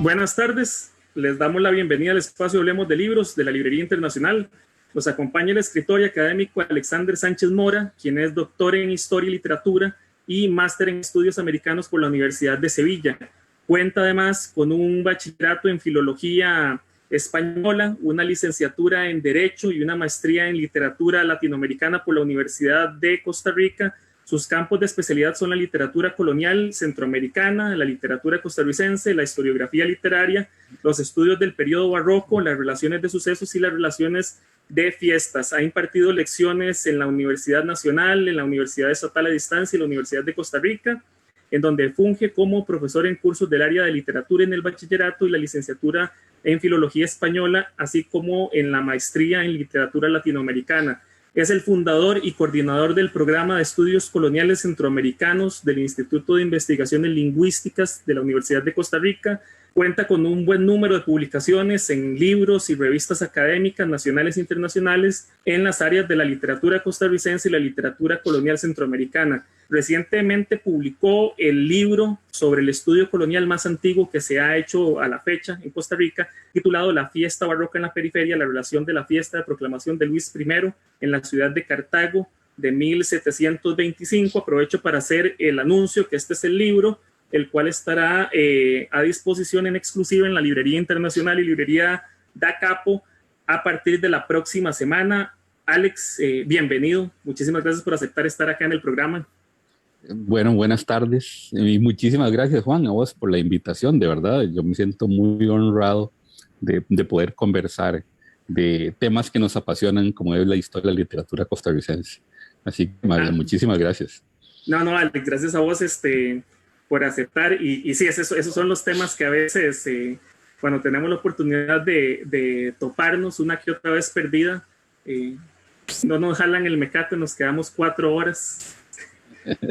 Buenas tardes, les damos la bienvenida al espacio Hablemos de Libros de la Librería Internacional. Nos acompaña el escritor y académico Alexander Sánchez Mora, quien es doctor en Historia y Literatura y máster en Estudios Americanos por la Universidad de Sevilla. Cuenta además con un bachillerato en Filología Española, una licenciatura en Derecho y una maestría en Literatura Latinoamericana por la Universidad de Costa Rica. Sus campos de especialidad son la literatura colonial centroamericana, la literatura costarricense, la historiografía literaria, los estudios del periodo barroco, las relaciones de sucesos y las relaciones de fiestas. Ha impartido lecciones en la Universidad Nacional, en la Universidad Estatal a Distancia y la Universidad de Costa Rica, en donde funge como profesor en cursos del área de literatura en el bachillerato y la licenciatura en Filología Española, así como en la maestría en literatura latinoamericana. Es el fundador y coordinador del programa de estudios coloniales centroamericanos del Instituto de Investigaciones Lingüísticas de la Universidad de Costa Rica. Cuenta con un buen número de publicaciones en libros y revistas académicas nacionales e internacionales en las áreas de la literatura costarricense y la literatura colonial centroamericana. Recientemente publicó el libro sobre el estudio colonial más antiguo que se ha hecho a la fecha en Costa Rica, titulado La fiesta barroca en la periferia, la relación de la fiesta de proclamación de Luis I en la ciudad de Cartago de 1725. Aprovecho para hacer el anuncio que este es el libro, el cual estará a disposición en exclusiva en la Librería Internacional y Librería Da Capo a partir de la próxima semana. Alex, bienvenido. Muchísimas gracias por aceptar estar acá en el programa. Bueno, buenas tardes y muchísimas gracias, Juan, a vos por la invitación. De verdad, yo me siento muy honrado de poder conversar de temas que nos apasionan, como es la historia de la literatura costarricense. Así que, muchísimas gracias. No, Alex, gracias a vos por aceptar. Y sí, esos son los temas que a veces, cuando tenemos la oportunidad de toparnos una que otra vez perdida, no nos jalan el mecate, nos quedamos 4 horas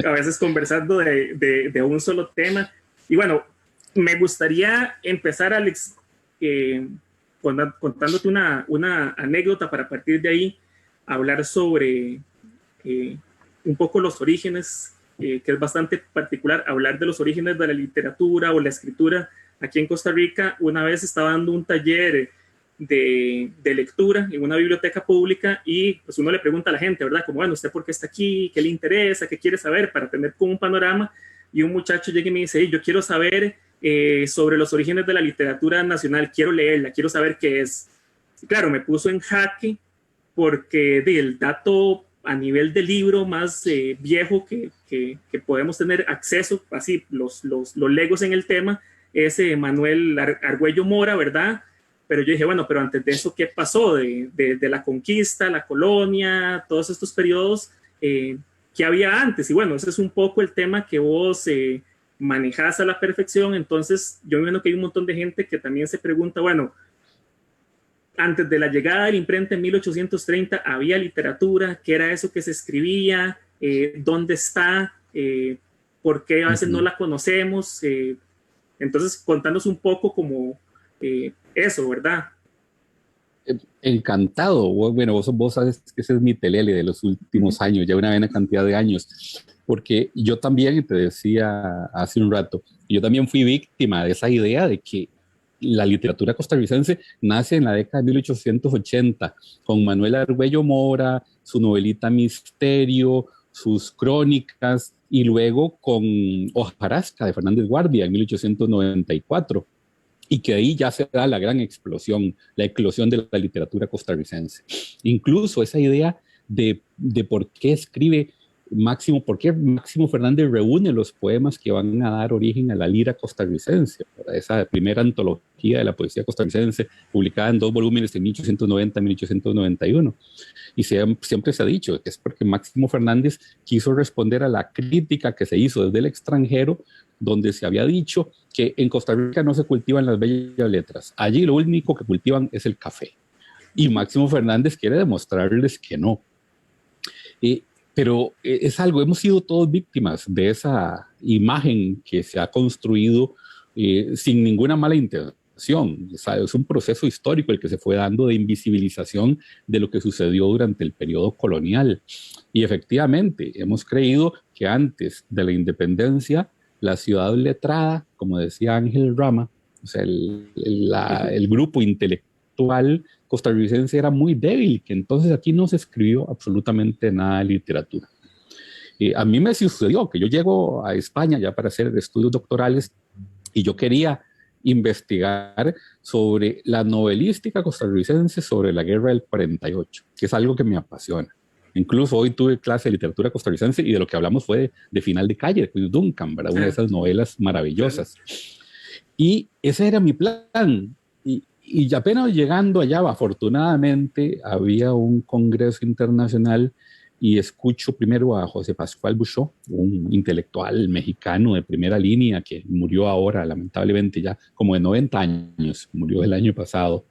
a veces conversando de un solo tema. Y bueno, me gustaría empezar, Alex, contándote una anécdota para partir de ahí hablar sobre un poco los orígenes, que es bastante particular, hablar de los orígenes de la literatura o la escritura aquí en Costa Rica. Una vez estaba dando un taller de lectura en una biblioteca pública y pues uno le pregunta a la gente, ¿verdad? Como, bueno, ¿usted por qué está aquí? ¿Qué le interesa? ¿Qué quiere saber? Para tener como un panorama. Y un muchacho llega y me dice, hey, yo quiero saber sobre los orígenes de la literatura nacional, quiero leerla, quiero saber qué es. Y claro, me puso en jaque porque el dato a nivel de libro más viejo que podemos tener acceso, así los legos en el tema, es Manuel Argüello Mora, ¿verdad? Pero yo dije, bueno, pero antes de eso, ¿qué pasó? De la conquista, la colonia, todos estos periodos, ¿qué había antes? Y bueno, ese es un poco el tema que vos manejás a la perfección. Entonces, yo me imagino que hay un montón de gente que también se pregunta, bueno, antes de la llegada de la imprenta en 1830, ¿había literatura? ¿Qué era eso que se escribía? ¿Dónde está? ¿Por qué a veces no la conocemos? Entonces, contanos un poco como eso, ¿verdad? Encantado. Bueno, vos sabes que ese es mi telele de los últimos años, ya una buena cantidad de años, porque yo también, te decía hace un rato, yo también fui víctima de esa idea de que la literatura costarricense nace en la década de 1880, con Manuel Argüello Mora, su novelita Misterio, sus crónicas, y luego con Hojarasca de Fernández Guardia en 1894. Y que ahí ya se da la gran explosión, la eclosión de la literatura costarricense. Incluso esa idea de por qué escribe Máximo, por qué Máximo Fernández reúne los poemas que van a dar origen a la lira costarricense, esa primera antología de la poesía costarricense, publicada en 2 volúmenes en 1890 y 1891. Y siempre se ha dicho que es porque Máximo Fernández quiso responder a la crítica que se hizo desde el extranjero, donde se había dicho que en Costa Rica no se cultivan las bellas letras. Allí lo único que cultivan es el café. Y Máximo Fernández quiere demostrarles que no. Pero es algo, hemos sido todos víctimas de esa imagen que se ha construido sin ninguna mala intención. O sea, es un proceso histórico el que se fue dando de invisibilización de lo que sucedió durante el periodo colonial. Y efectivamente, hemos creído que antes de la independencia, la ciudad letrada, como decía Ángel Rama, O sea, el grupo intelectual costarricense era muy débil, que entonces aquí no se escribió absolutamente nada de literatura. A mí me sucedió que yo llego a España ya para hacer estudios doctorales y yo quería investigar sobre la novelística costarricense sobre la guerra del 48, que es algo que me apasiona. Incluso hoy tuve clase de literatura costarricense y de lo que hablamos fue de Final de Calle, de Queen Duncan, ¿verdad? Una de esas novelas maravillosas. Y ese era mi plan. Y apenas llegando allá, afortunadamente, había un congreso internacional y escucho primero a José Pascual Buchó, un intelectual mexicano de primera línea que murió ahora, lamentablemente ya como de 90 años, murió el año pasado,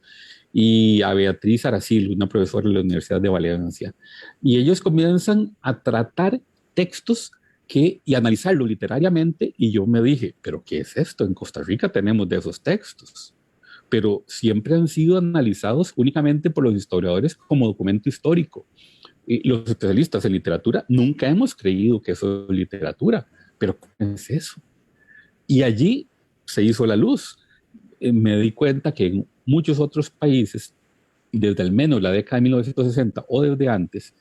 y a Beatriz Aracil, una profesora de la Universidad de Valencia. Y ellos comienzan a tratar textos y analizarlo literariamente, y yo me dije, ¿pero qué es esto? En Costa Rica tenemos de esos textos, pero siempre han sido analizados únicamente por los historiadores como documento histórico. Y los especialistas en literatura nunca hemos creído que eso es literatura, pero ¿qué es eso? Y allí se hizo la luz. Me di cuenta que en muchos otros países, desde al menos la década de 1960 o desde antes,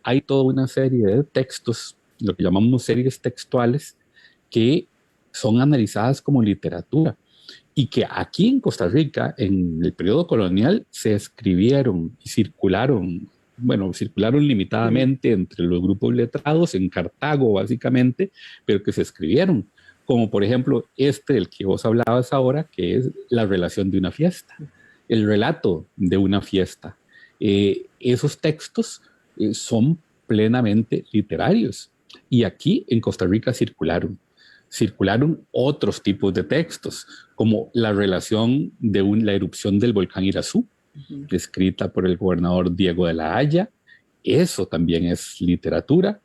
hay toda una serie de textos, lo que llamamos series textuales, que son analizadas como literatura y que aquí en Costa Rica, en el periodo colonial, se escribieron y circularon limitadamente entre los grupos letrados, en Cartago básicamente, pero que se escribieron, como por ejemplo del que vos hablabas ahora, que es la relación de una fiesta, el relato de una fiesta. Esos textos son plenamente literarios y aquí en Costa Rica circularon otros tipos de textos, como la relación de la erupción del volcán Irazú, escrita por el gobernador Diego de la Haya. Eso también es literatura.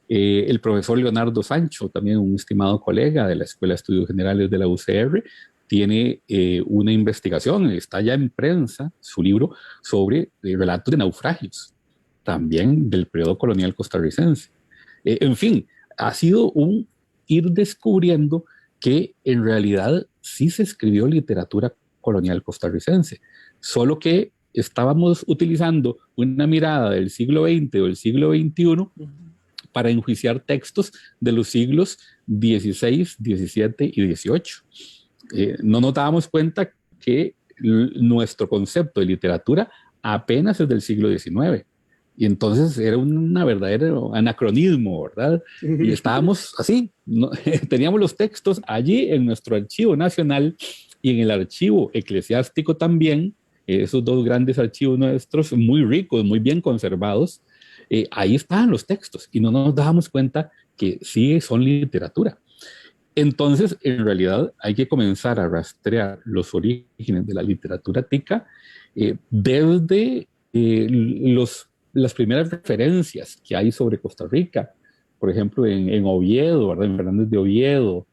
El profesor Leonardo Sancho, también un estimado colega de la Escuela de Estudios Generales de la UCR, tiene una investigación, está ya en prensa, su libro sobre relatos de naufragios, también del periodo colonial costarricense. En fin, ha sido un ir descubriendo que en realidad sí se escribió literatura colonial costarricense, solo que estábamos utilizando una mirada del siglo XX o del siglo XXI para enjuiciar textos de los siglos XVI, XVII y XVIII. No nos dábamos cuenta que nuestro concepto de literatura apenas es del siglo XIX. Y entonces era un verdadero anacronismo, ¿verdad? Y estábamos así, ¿no? Teníamos los textos allí en nuestro archivo nacional y en el archivo eclesiástico también, esos dos grandes archivos nuestros, muy ricos, muy bien conservados, ahí estaban los textos y no nos dábamos cuenta que sí son literatura. Entonces, en realidad, hay que comenzar a rastrear los orígenes de la literatura tica desde las primeras referencias que hay sobre Costa Rica, por ejemplo, en Oviedo, ¿verdad? En Fernández de Oviedo.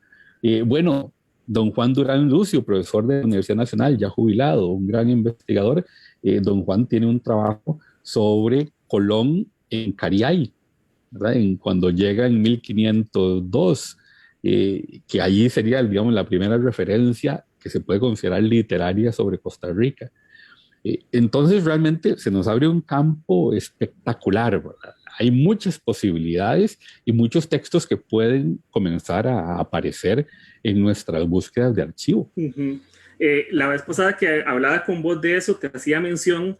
Bueno, don Juan Durán Lucio, profesor de la Universidad Nacional, ya jubilado, un gran investigador, don Juan tiene un trabajo sobre Colón en Cariay, ¿verdad? Cuando llega en 1502, que allí sería, digamos, la primera referencia que se puede considerar literaria sobre Costa Rica. Entonces realmente se nos abre un campo espectacular, ¿verdad? Hay muchas posibilidades y muchos textos que pueden comenzar a aparecer en nuestras búsquedas de archivo. La vez pasada que hablaba con vos de eso, te hacía mención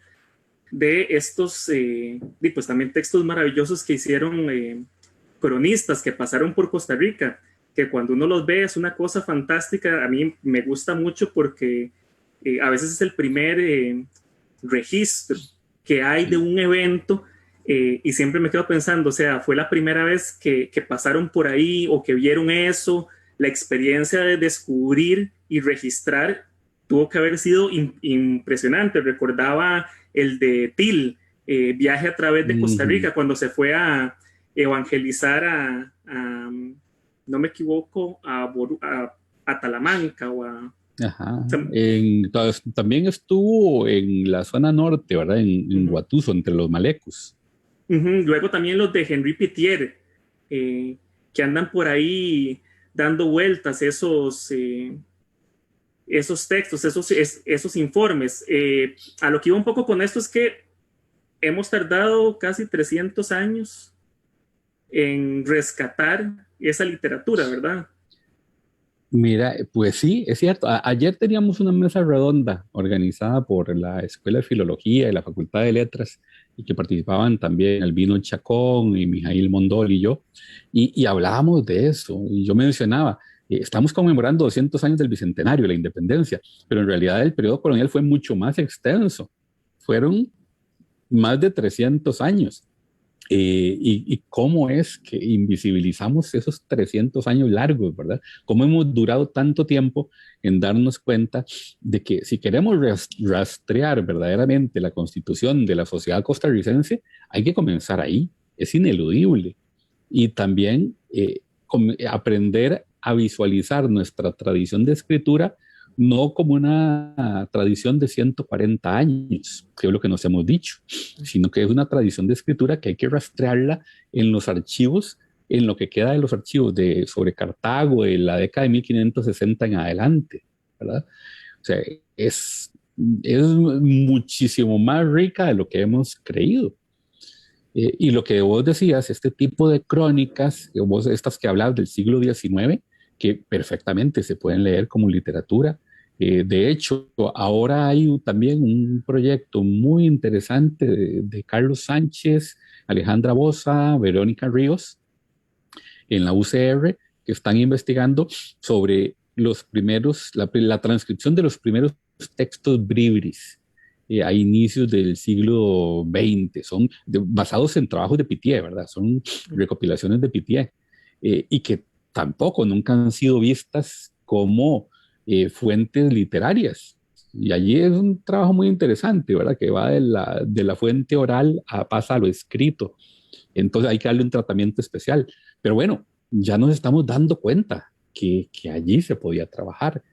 de estos, pues también textos maravillosos que hicieron cronistas que pasaron por Costa Rica, que cuando uno los ve es una cosa fantástica. A mí me gusta mucho porque a veces es el primer registro que hay de un evento y siempre me quedo pensando, o sea, fue la primera vez que pasaron por ahí o que vieron eso, la experiencia de descubrir y registrar tuvo que haber sido impresionante. Recordaba el de Til, viaje a través de Costa Rica, cuando se fue a evangelizar no me equivoco, a Talamanca o a... Ajá. También estuvo en la zona norte, ¿verdad? En Guatuso, entre los malecos. Luego también los de Henri Pittier, que andan por ahí dando vueltas, esos esos textos, esos informes. A lo que iba un poco con esto es que hemos tardado casi 300 años en rescatar esa literatura, ¿verdad? Mira, pues sí, es cierto. Ayer teníamos una mesa redonda organizada por la Escuela de Filología y la Facultad de Letras y que participaban también Albino Chacón y Mijail Mondol y yo, y hablábamos de eso. Y yo mencionaba, estamos conmemorando 200 años del Bicentenario de la Independencia, pero en realidad el periodo colonial fue mucho más extenso. Fueron más de 300 años. Y cómo es que invisibilizamos esos 300 años largos, ¿verdad? Cómo hemos durado tanto tiempo en darnos cuenta de que si queremos rastrear verdaderamente la constitución de la sociedad costarricense, hay que comenzar ahí, es ineludible. Y también aprender a visualizar nuestra tradición de escritura no como una tradición de 140 años, que es lo que nos hemos dicho, sino que es una tradición de escritura que hay que rastrearla en los archivos, en lo que queda de los archivos sobre Cartago de la década de 1560 en adelante, ¿verdad? O sea, es muchísimo más rica de lo que hemos creído. Y lo que vos decías, este tipo de crónicas, estas que hablabas del siglo XIX, que perfectamente se pueden leer como literatura. De hecho, ahora hay también un proyecto muy interesante de Carlos Sánchez, Alejandra Boza, Verónica Ríos, en la UCR, que están investigando sobre los primeros, la transcripción de los primeros textos bribris a inicios del siglo XX. Son basados en trabajos de Pittier, ¿verdad? Son recopilaciones de Pittier y que tampoco nunca han sido vistas como fuentes literarias. Y allí es un trabajo muy interesante, ¿verdad? Que va de la fuente oral pasa a lo escrito. Entonces hay que darle un tratamiento especial. Pero bueno, ya nos estamos dando cuenta que allí se podía trabajar.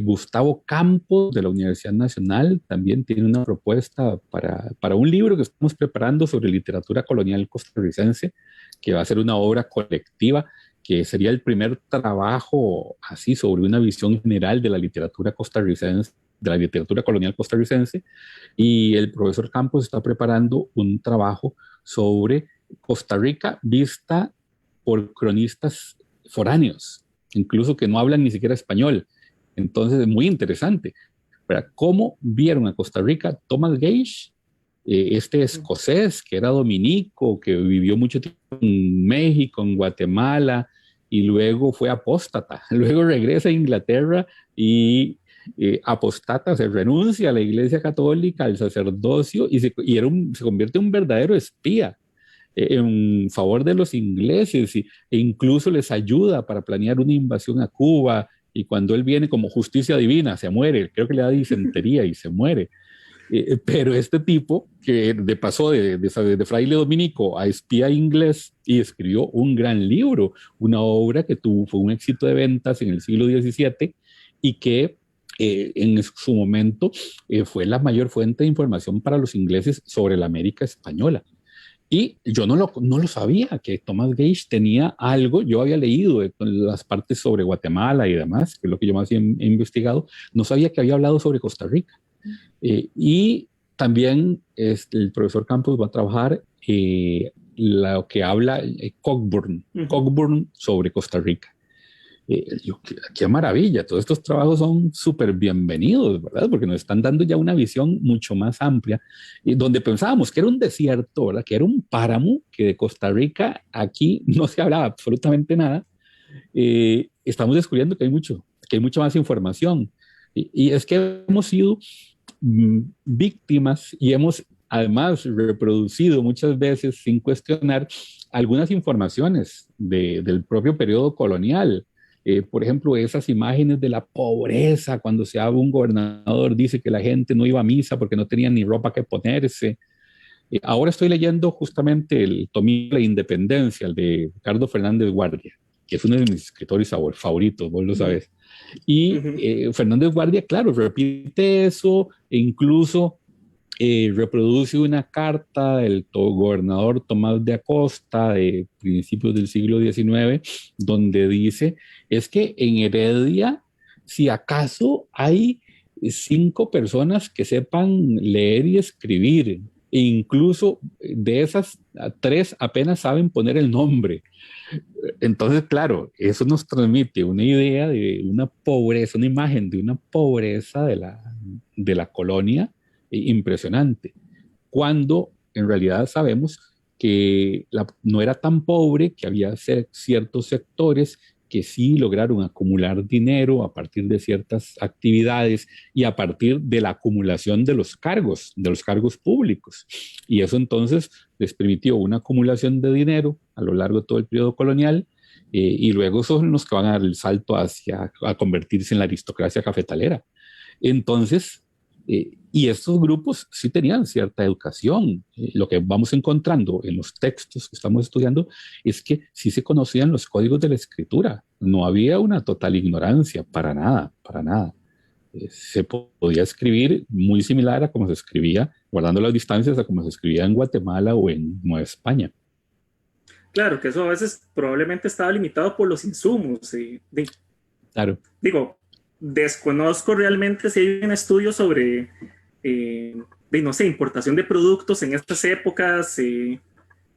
Gustavo Campos de la Universidad Nacional también tiene una propuesta para un libro que estamos preparando sobre literatura colonial costarricense, que va a ser una obra colectiva, que sería el primer trabajo así sobre una visión general de la literatura costarricense, de la literatura colonial costarricense, y el profesor Campos está preparando un trabajo sobre Costa Rica vista por cronistas foráneos, incluso que no hablan ni siquiera español. Entonces es muy interesante. ¿Verdad? ¿Cómo vieron a Costa Rica Thomas Gage, este escocés que era dominico, que vivió mucho tiempo en México, en Guatemala, y luego fue apóstata? Luego regresa a Inglaterra y apostata, se renuncia a la Iglesia Católica, al sacerdocio, y se convierte en un verdadero espía en favor de los ingleses e incluso les ayuda para planear una invasión a Cuba. Y cuando él viene como justicia divina, se muere, creo que le da disentería y se muere. Pero este tipo, que pasó de fraile dominico a espía inglés y escribió un gran libro, una obra que fue un éxito de ventas en el siglo XVII y que en su momento fue la mayor fuente de información para los ingleses sobre la América española. Y yo no lo sabía, que Thomas Gage tenía algo. Yo había leído las partes sobre Guatemala y demás, que es lo que yo más he investigado. No sabía que había hablado sobre Costa Rica. Y también el profesor Campos va a trabajar lo que habla Cockburn, Cockburn sobre Costa Rica. Qué maravilla, todos estos trabajos son súper bienvenidos, ¿verdad? Porque nos están dando ya una visión mucho más amplia, y donde pensábamos que era un desierto, ¿verdad? Que era un páramo, que de Costa Rica aquí no se hablaba absolutamente nada. Estamos descubriendo que hay mucha más información. Y es que hemos sido víctimas y hemos además reproducido muchas veces sin cuestionar algunas informaciones del propio periodo colonial. Por ejemplo, esas imágenes de la pobreza, cuando se habla, un gobernador dice que la gente no iba a misa porque no tenía ni ropa que ponerse. Ahora estoy leyendo justamente el tomillo de la Independencia, el de Ricardo Fernández Guardia, que es uno de mis escritores favoritos, vos lo sabes. Y Fernández Guardia, claro, repite eso e incluso reproduce una carta del gobernador Tomás de Acosta de principios del siglo XIX, donde dice, es que en Heredia si acaso hay 5 personas que sepan leer y escribir, e incluso de esas 3 apenas saben poner el nombre. Entonces, claro, eso nos transmite una idea de una pobreza, una imagen de una pobreza de la colonia impresionante, cuando en realidad sabemos que no era tan pobre, que había ciertos sectores que sí lograron acumular dinero a partir de ciertas actividades y a partir de la acumulación de los cargos públicos. Y eso entonces les permitió una acumulación de dinero a lo largo de todo el periodo colonial, y luego son los que van a dar el salto a convertirse en la aristocracia cafetalera. Entonces, y estos grupos sí tenían cierta educación. Lo que vamos encontrando en los textos que estamos estudiando es que sí se conocían los códigos de la escritura. No había una total ignorancia, para nada, para nada. Se podía escribir muy similar a como se escribía, guardando las distancias, a como se escribía en Guatemala o en Nueva España. Claro, que eso a veces probablemente estaba limitado por los insumos. Claro. Digo, desconozco realmente si hay un estudio sobre, no sé, importación de productos en estas épocas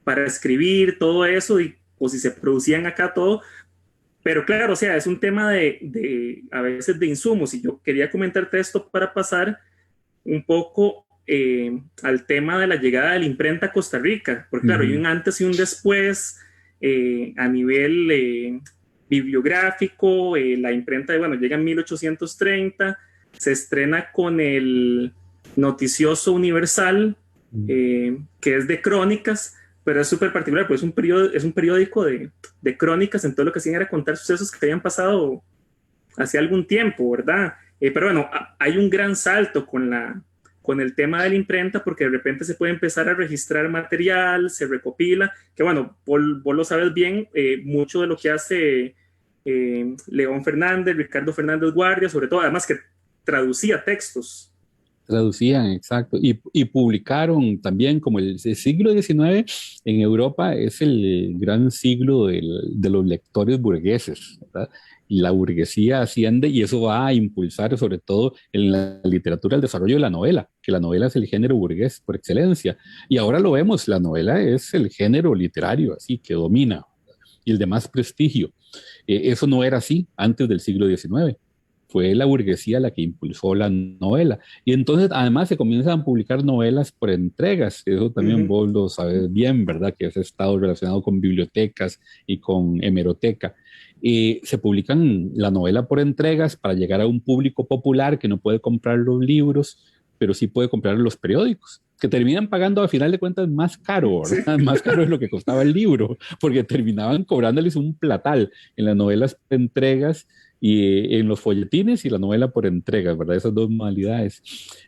para escribir, todo eso, o si se producían acá todo. Pero claro, o sea, es un tema a veces de insumos. Y yo quería comentarte esto para pasar un poco al tema de la llegada de la imprenta a Costa Rica, porque claro, hay un antes y un después a nivel bibliográfico. La imprenta, bueno, llega en 1830, se estrena con el Noticioso Universal, que es de crónicas, pero es súper particular, pues es un periódico de crónicas. Entonces lo que hacían era contar sucesos que habían pasado hace algún tiempo, ¿verdad? Pero bueno, hay un gran salto con el tema de la imprenta, porque de repente se puede empezar a registrar material, se recopila, que bueno, vos lo sabes bien, mucho de lo que hace León Fernández, Ricardo Fernández Guardia, sobre todo, además que traducía textos. Traducían, exacto, y publicaron también, como el siglo XIX en Europa es el gran siglo de los lectores burgueses, ¿verdad? Y la burguesía asciende y eso va a impulsar sobre todo en la literatura el desarrollo de la novela, que la novela es el género burgués por excelencia. Y ahora lo vemos, la novela es el género literario, así que domina, y el de más prestigio. Eso no era así antes del siglo XIX. Fue la burguesía la que impulsó la novela. Y entonces, además, se comienzan a publicar novelas por entregas. Eso también vos lo sabes bien, ¿verdad? Que has estado relacionado con bibliotecas y con hemeroteca. Se publican la novela por entregas para llegar a un público popular que no puede comprar los libros, pero sí puede comprar los periódicos, que terminan pagando a final de cuentas más caro, ¿verdad? Sí. Más caro es lo que costaba el libro, porque terminaban cobrándoles un platal en las novelas por entregas y en los folletines y la novela por entregas, ¿verdad? Esas dos modalidades.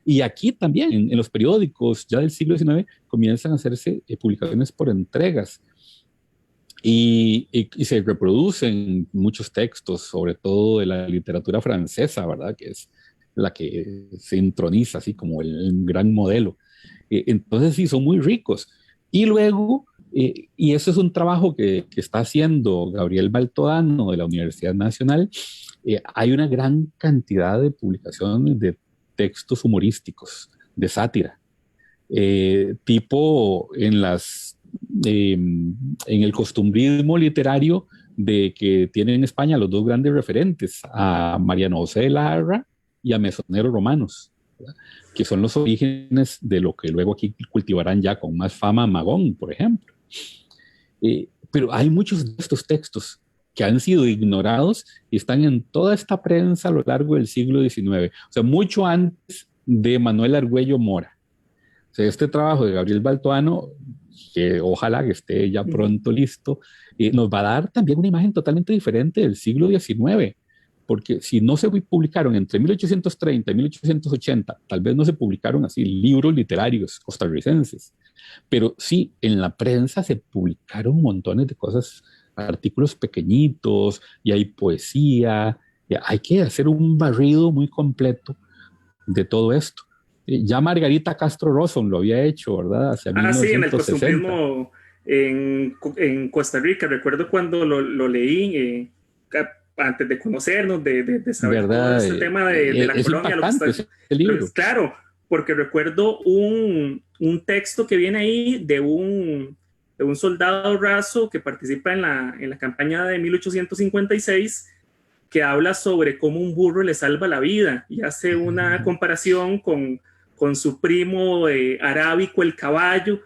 Y aquí también, en los periódicos ya del siglo XIX, comienzan a hacerse publicaciones por entregas. Y se reproducen muchos textos, sobre todo de la literatura francesa, ¿verdad? Que es la que se entroniza así como el gran modelo. Entonces sí, son muy ricos. Y luego, y eso es un trabajo que está haciendo Gabriel Baltodano de la Universidad Nacional, hay una gran cantidad de publicaciones de textos humorísticos, de sátira, tipo en el costumbrismo literario de que tienen en España los dos grandes referentes, a Mariano José de Larra y a Mesoneros Romanos, ¿verdad? Que son los orígenes de lo que luego aquí cultivarán ya con más fama Magón, por ejemplo. Pero hay muchos de estos textos que han sido ignorados y están en toda esta prensa a lo largo del siglo XIX, o sea, mucho antes de Manuel Argüello Mora. O sea, este trabajo de Gabriel Baltodano, que ojalá que esté ya pronto listo, nos va a dar también una imagen totalmente diferente del siglo XIX, porque si no se publicaron entre 1830 y 1880, tal vez no se publicaron así libros literarios costarricenses, pero sí en la prensa se publicaron montones de cosas, artículos pequeñitos, y hay poesía, y hay que hacer un barrido muy completo de todo esto. Ya Margarita Castro Rosson lo había hecho, ¿verdad? Hacia 1960. Sí, en el costumbrismo en Costa Rica. Recuerdo cuando lo leí, antes de conocernos, de saber ¿verdad? todo este tema de la Es colonia, lo que impactante está... ese libro. Claro, porque recuerdo un texto que viene ahí de un soldado raso que participa en la campaña de 1856, que habla sobre cómo un burro le salva la vida y hace una comparación con su primo arábico, el caballo,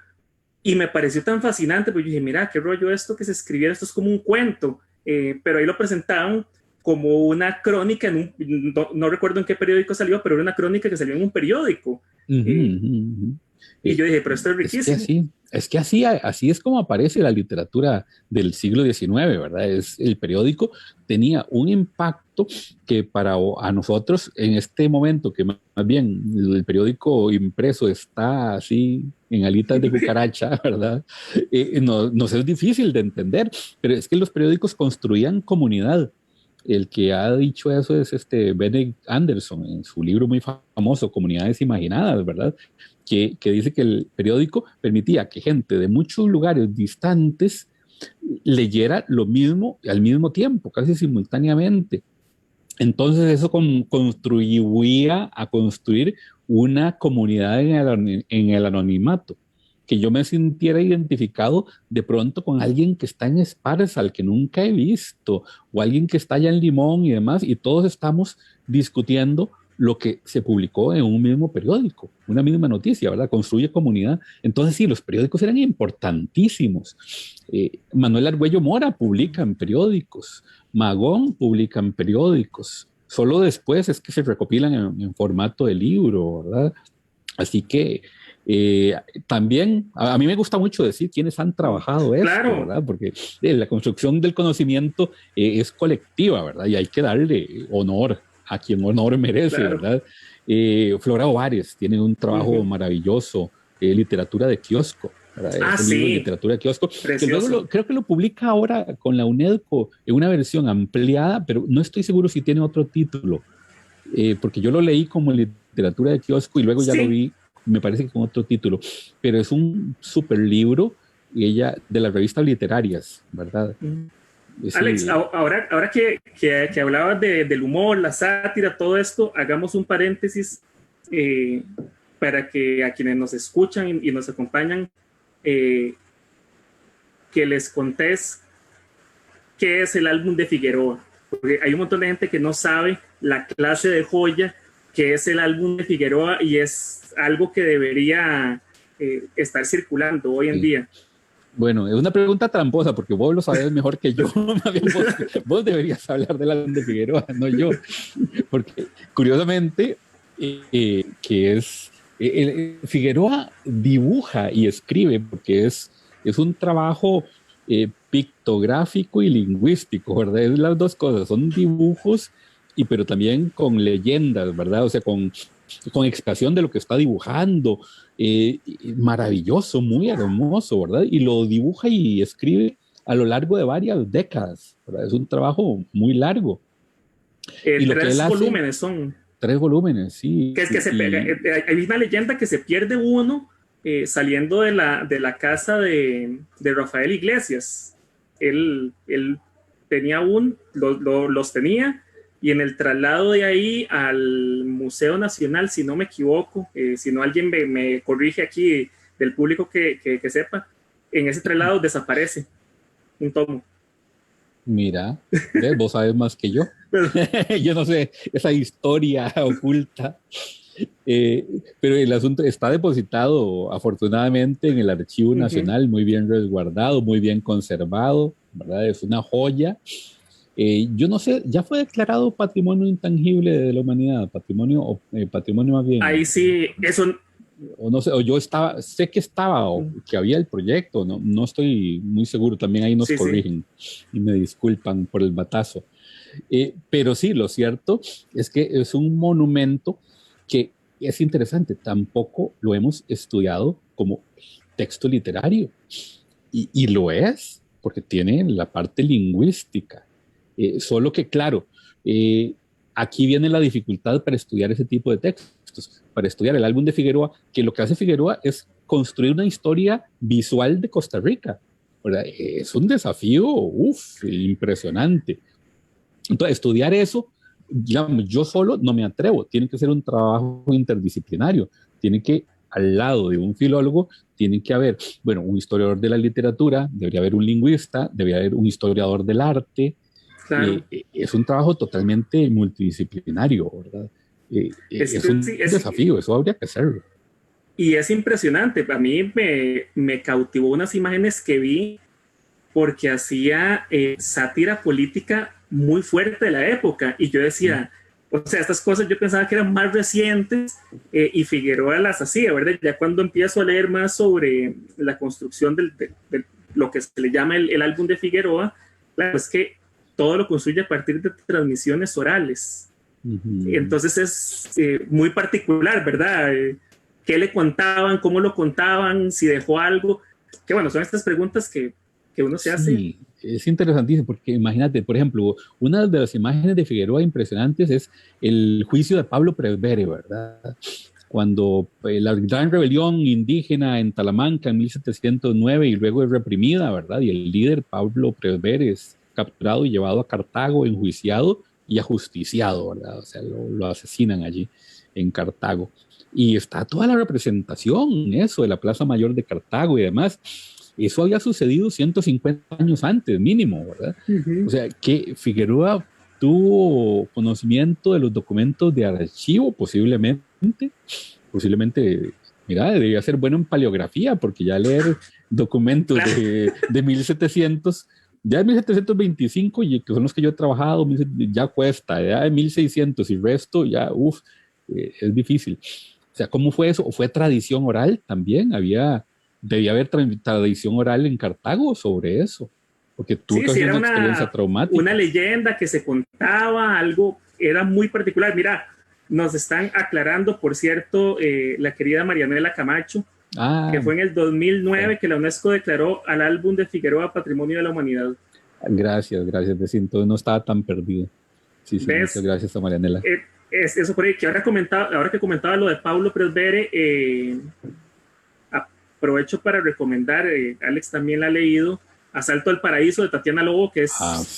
y me pareció tan fascinante, porque yo dije, mira, qué rollo esto que se escribiera, esto es como un cuento, pero ahí lo presentaban como una crónica, no recuerdo en qué periódico salió, pero era una crónica que salió en un periódico. Y yo dije, pero esto es riquísimo. Es que así es como aparece la literatura del siglo XIX, ¿verdad? El periódico tenía un impacto que para a nosotros en este momento, que más bien el periódico impreso está así en alitas de cucaracha, ¿verdad? Nos es difícil de entender, pero es que los periódicos construían comunidad. El que ha dicho eso es Benedict Anderson en su libro muy famoso, Comunidades Imaginadas, ¿verdad? Que dice que el periódico permitía que gente de muchos lugares distantes leyera lo mismo al mismo tiempo, casi simultáneamente. Entonces eso contribuía a construir una comunidad en el anonimato, que yo me sintiera identificado de pronto con alguien que está en Esparza, al que nunca he visto, o alguien que está allá en Limón y demás, y todos estamos discutiendo lo que se publicó en un mismo periódico, una misma noticia, ¿verdad? Construye comunidad. Entonces sí, los periódicos eran importantísimos. Manuel Argüello Mora publica en periódicos, Magón publica en periódicos. Solo después es que se recopilan en formato de libro, ¿verdad? Así que también a mí me gusta mucho decir quiénes han trabajado esto, claro, ¿verdad? Porque la construcción del conocimiento es colectiva, ¿verdad? Y hay que darle honor a quien honor merece, claro. ¿Verdad? Flora Ovares tiene un trabajo maravilloso, literatura de kiosco. Sí. Libro de literatura de kiosco, que luego creo que lo publica ahora con la UNESCO en una versión ampliada, pero no estoy seguro si tiene otro título, porque yo lo leí como literatura de kiosco y luego ya lo vi, me parece que con otro título, pero es un super libro y ella de las revistas literarias, ¿verdad? Alex, ahora que hablabas del humor, la sátira, todo esto, hagamos un paréntesis para que a quienes nos escuchan y nos acompañan, que les contés qué es el álbum de Figueroa, porque hay un montón de gente que no sabe la clase de joya que es el álbum de Figueroa y es algo que debería estar circulando hoy en día. Bueno, es una pregunta tramposa porque vos lo sabes mejor que yo. vos deberías hablar del álbum de Figueroa, no yo. Porque curiosamente, que es Figueroa dibuja y escribe porque es un trabajo pictográfico y lingüístico, ¿verdad? Es las dos cosas, son dibujos pero también con leyendas, ¿verdad? O sea, con explicación de lo que está dibujando, maravilloso, muy hermoso, ¿verdad? Y lo dibuja y escribe a lo largo de varias décadas, ¿verdad? Es un trabajo muy largo. Y lo 3 volúmenes son. 3 volúmenes, sí. Que es que hay una leyenda que se pierde uno saliendo de la casa de Rafael Iglesias. Él tenía los tenía, y en el traslado de ahí al Museo Nacional, si no me equivoco, si no alguien me corrige aquí del público que sepa, en ese traslado desaparece un tomo. Mira, vos sabes más que yo. Yo no sé esa historia oculta. Pero el asunto está depositado afortunadamente en el Archivo Nacional, muy bien resguardado, muy bien conservado, ¿verdad? Es una joya. Yo no sé, ¿ya fue declarado patrimonio intangible de la humanidad? Patrimonio más bien. Ahí sí, eso... O no sé, o yo sé que estaba, o que había el proyecto, no estoy muy seguro, también ahí nos corrigen y me disculpan por el batazo. Pero sí, lo cierto es que es un monumento que es interesante, tampoco lo hemos estudiado como texto literario, y lo es, porque tiene la parte lingüística. Solo que, claro, aquí viene la dificultad para estudiar ese tipo de textos, para estudiar el álbum de Figueroa, que lo que hace Figueroa es construir una historia visual de Costa Rica, ¿verdad? Es un desafío impresionante. Entonces, estudiar eso, digamos, yo solo no me atrevo, tiene que ser un trabajo interdisciplinario, tiene que, al lado de un filólogo, tiene que haber, bueno, un historiador de la literatura, debería haber un lingüista, debería haber un historiador del arte. Claro. Es un trabajo totalmente multidisciplinario, ¿verdad? Es un Sí, desafío, eso habría que hacerlo. y es impresionante, a mí me cautivó unas imágenes que vi porque hacía sátira política muy fuerte de la época. Y yo decía, o sea, estas cosas yo pensaba que eran más recientes y Figueroa las hacía, ¿verdad? Ya cuando empiezo a leer más sobre la construcción de lo que se le llama el álbum de Figueroa, claro, es que todo lo construye a partir de transmisiones orales. Entonces es muy particular, ¿verdad? ¿Qué le contaban? ¿Cómo lo contaban? ¿Si dejó algo? Que bueno, son estas preguntas que uno se hace. Sí, es interesantísimo porque imagínate, por ejemplo, una de las imágenes de Figueroa impresionantes es el juicio de Pablo Presbere, ¿verdad? Cuando la gran rebelión indígena en Talamanca en 1709 y luego es reprimida, ¿verdad? Y el líder Pablo Presbere es capturado y llevado a Cartago, enjuiciado y ajusticiado, ¿verdad? O sea, lo asesinan allí en Cartago. Y está toda la representación, eso, de la Plaza Mayor de Cartago y demás. Eso había sucedido 150 años antes, mínimo, ¿verdad? O sea, que Figueroa tuvo conocimiento de los documentos de archivo, posiblemente, mira, debería ser bueno en paleografía, porque ya leer documentos de 1700, ya de 1725, y que son los que yo he trabajado, ya cuesta, ya de 1600 y resto, ya, es difícil. O sea, ¿cómo fue eso? ¿O fue tradición oral también? Debía haber tradición oral en Cartago sobre eso, porque tuvo que Sí, ser era una experiencia traumática. una leyenda que se contaba, algo era muy particular. Mira, nos están aclarando, por cierto, la querida Marianela Camacho, que fue en el 2009 que la UNESCO declaró al álbum de Figueroa Patrimonio de la Humanidad. Gracias, entonces no estaba tan perdido. Sí, muchas gracias a Marianela. Eso por ahí, que ahora que comentaba lo de Pablo Presbere, aprovecho para recomendar, Alex también la ha leído, Asalto al Paraíso de Tatiana Lobo, que es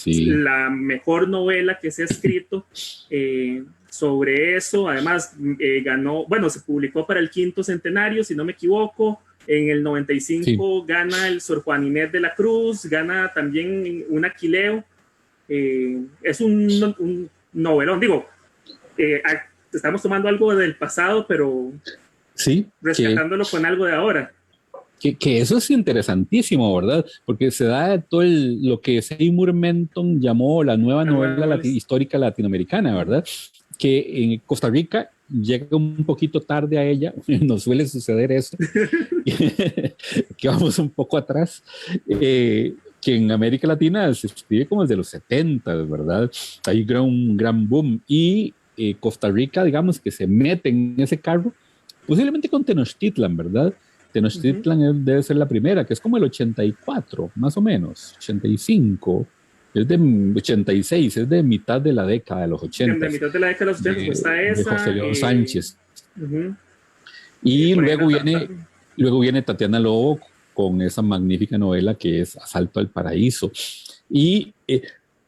la mejor novela que se ha escrito sobre eso. Además, se publicó para el 5º centenario, si no me equivoco. En el 95 gana el Sor Juan Inés de la Cruz, gana también un Aquileo. Es un novelón, digo, estamos tomando algo del pasado, pero rescatándolo con algo de ahora. Que eso es interesantísimo, ¿verdad? Porque se da todo lo que Seymour Menton llamó la nueva novela histórica latinoamericana, ¿verdad? Que en Costa Rica llega un poquito tarde a ella, nos suele suceder eso, que vamos un poco atrás, que en América Latina se escribe como desde los 70, ¿verdad? Hay un gran boom y Costa Rica, digamos, que se mete en ese carro, posiblemente con Tenochtitlan, ¿verdad? Tenochtitlan debe ser la primera, que es como el 84, más o menos, 85, es de 86, es de mitad de la década de los 80. De mitad de la década de los 80, pues está esa. De José León Sánchez. Y luego viene Tatiana Lobo con esa magnífica novela que es Asalto al Paraíso. Y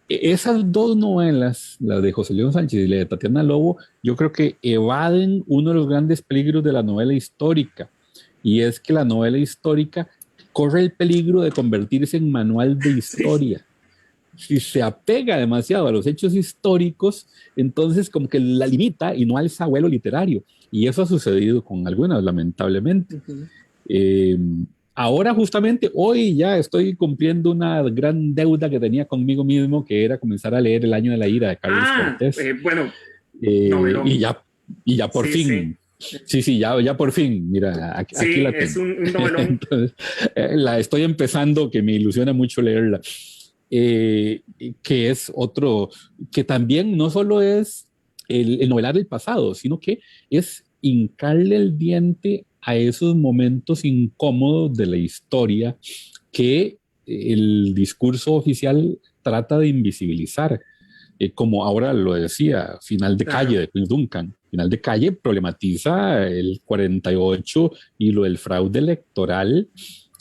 esas dos novelas, la de José León Sánchez y la de Tatiana Lobo, yo creo que evaden uno de los grandes peligros de la novela histórica. Y es que la novela histórica corre el peligro de convertirse en manual de historia. Si se apega demasiado a los hechos históricos, entonces como que la limita y no alza vuelo literario. Y eso ha sucedido con algunas, lamentablemente. Ahora justamente, hoy ya estoy cumpliendo una gran deuda que tenía conmigo mismo, que era comenzar a leer El Año de la Ira de Carlos Cortés. Y ya por fin. Sí, ya por fin, mira, aquí la tengo. Es un novelón. Entonces, la estoy empezando, que me ilusiona mucho leerla, que es otro, que también no solo es el novelar del pasado, sino que es hincarle el diente a esos momentos incómodos de la historia que el discurso oficial trata de invisibilizar. Como ahora lo decía, Final de Calle de Quinn Duncan. Final de Calle problematiza el 48 y lo del fraude electoral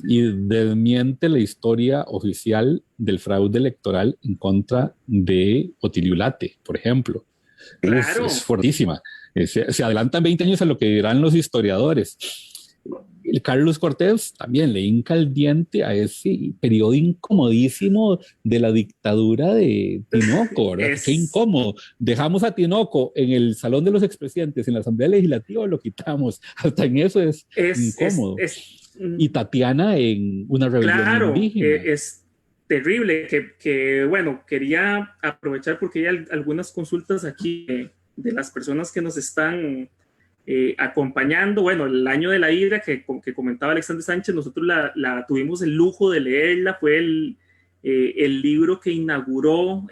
y desmiente la historia oficial del fraude electoral en contra de Otilio Late, por ejemplo. Claro. Es fortísima. Se adelantan 20 años a lo que dirán los historiadores. Carlos Cortés también le hinca el diente a ese periodo incomodísimo de la dictadura de Tinoco, ¿verdad? Qué incómodo. Dejamos a Tinoco en el Salón de los Expresidentes, en la Asamblea Legislativa, lo quitamos. Hasta en eso es incómodo. Y Tatiana en una rebelión indígena. Es terrible. Que, bueno, quería aprovechar porque hay algunas consultas aquí de las personas que nos están acompañando. Bueno, el año de la Hidra que comentaba Alexander Sánchez, nosotros la tuvimos el lujo de leerla, fue el libro que inauguró,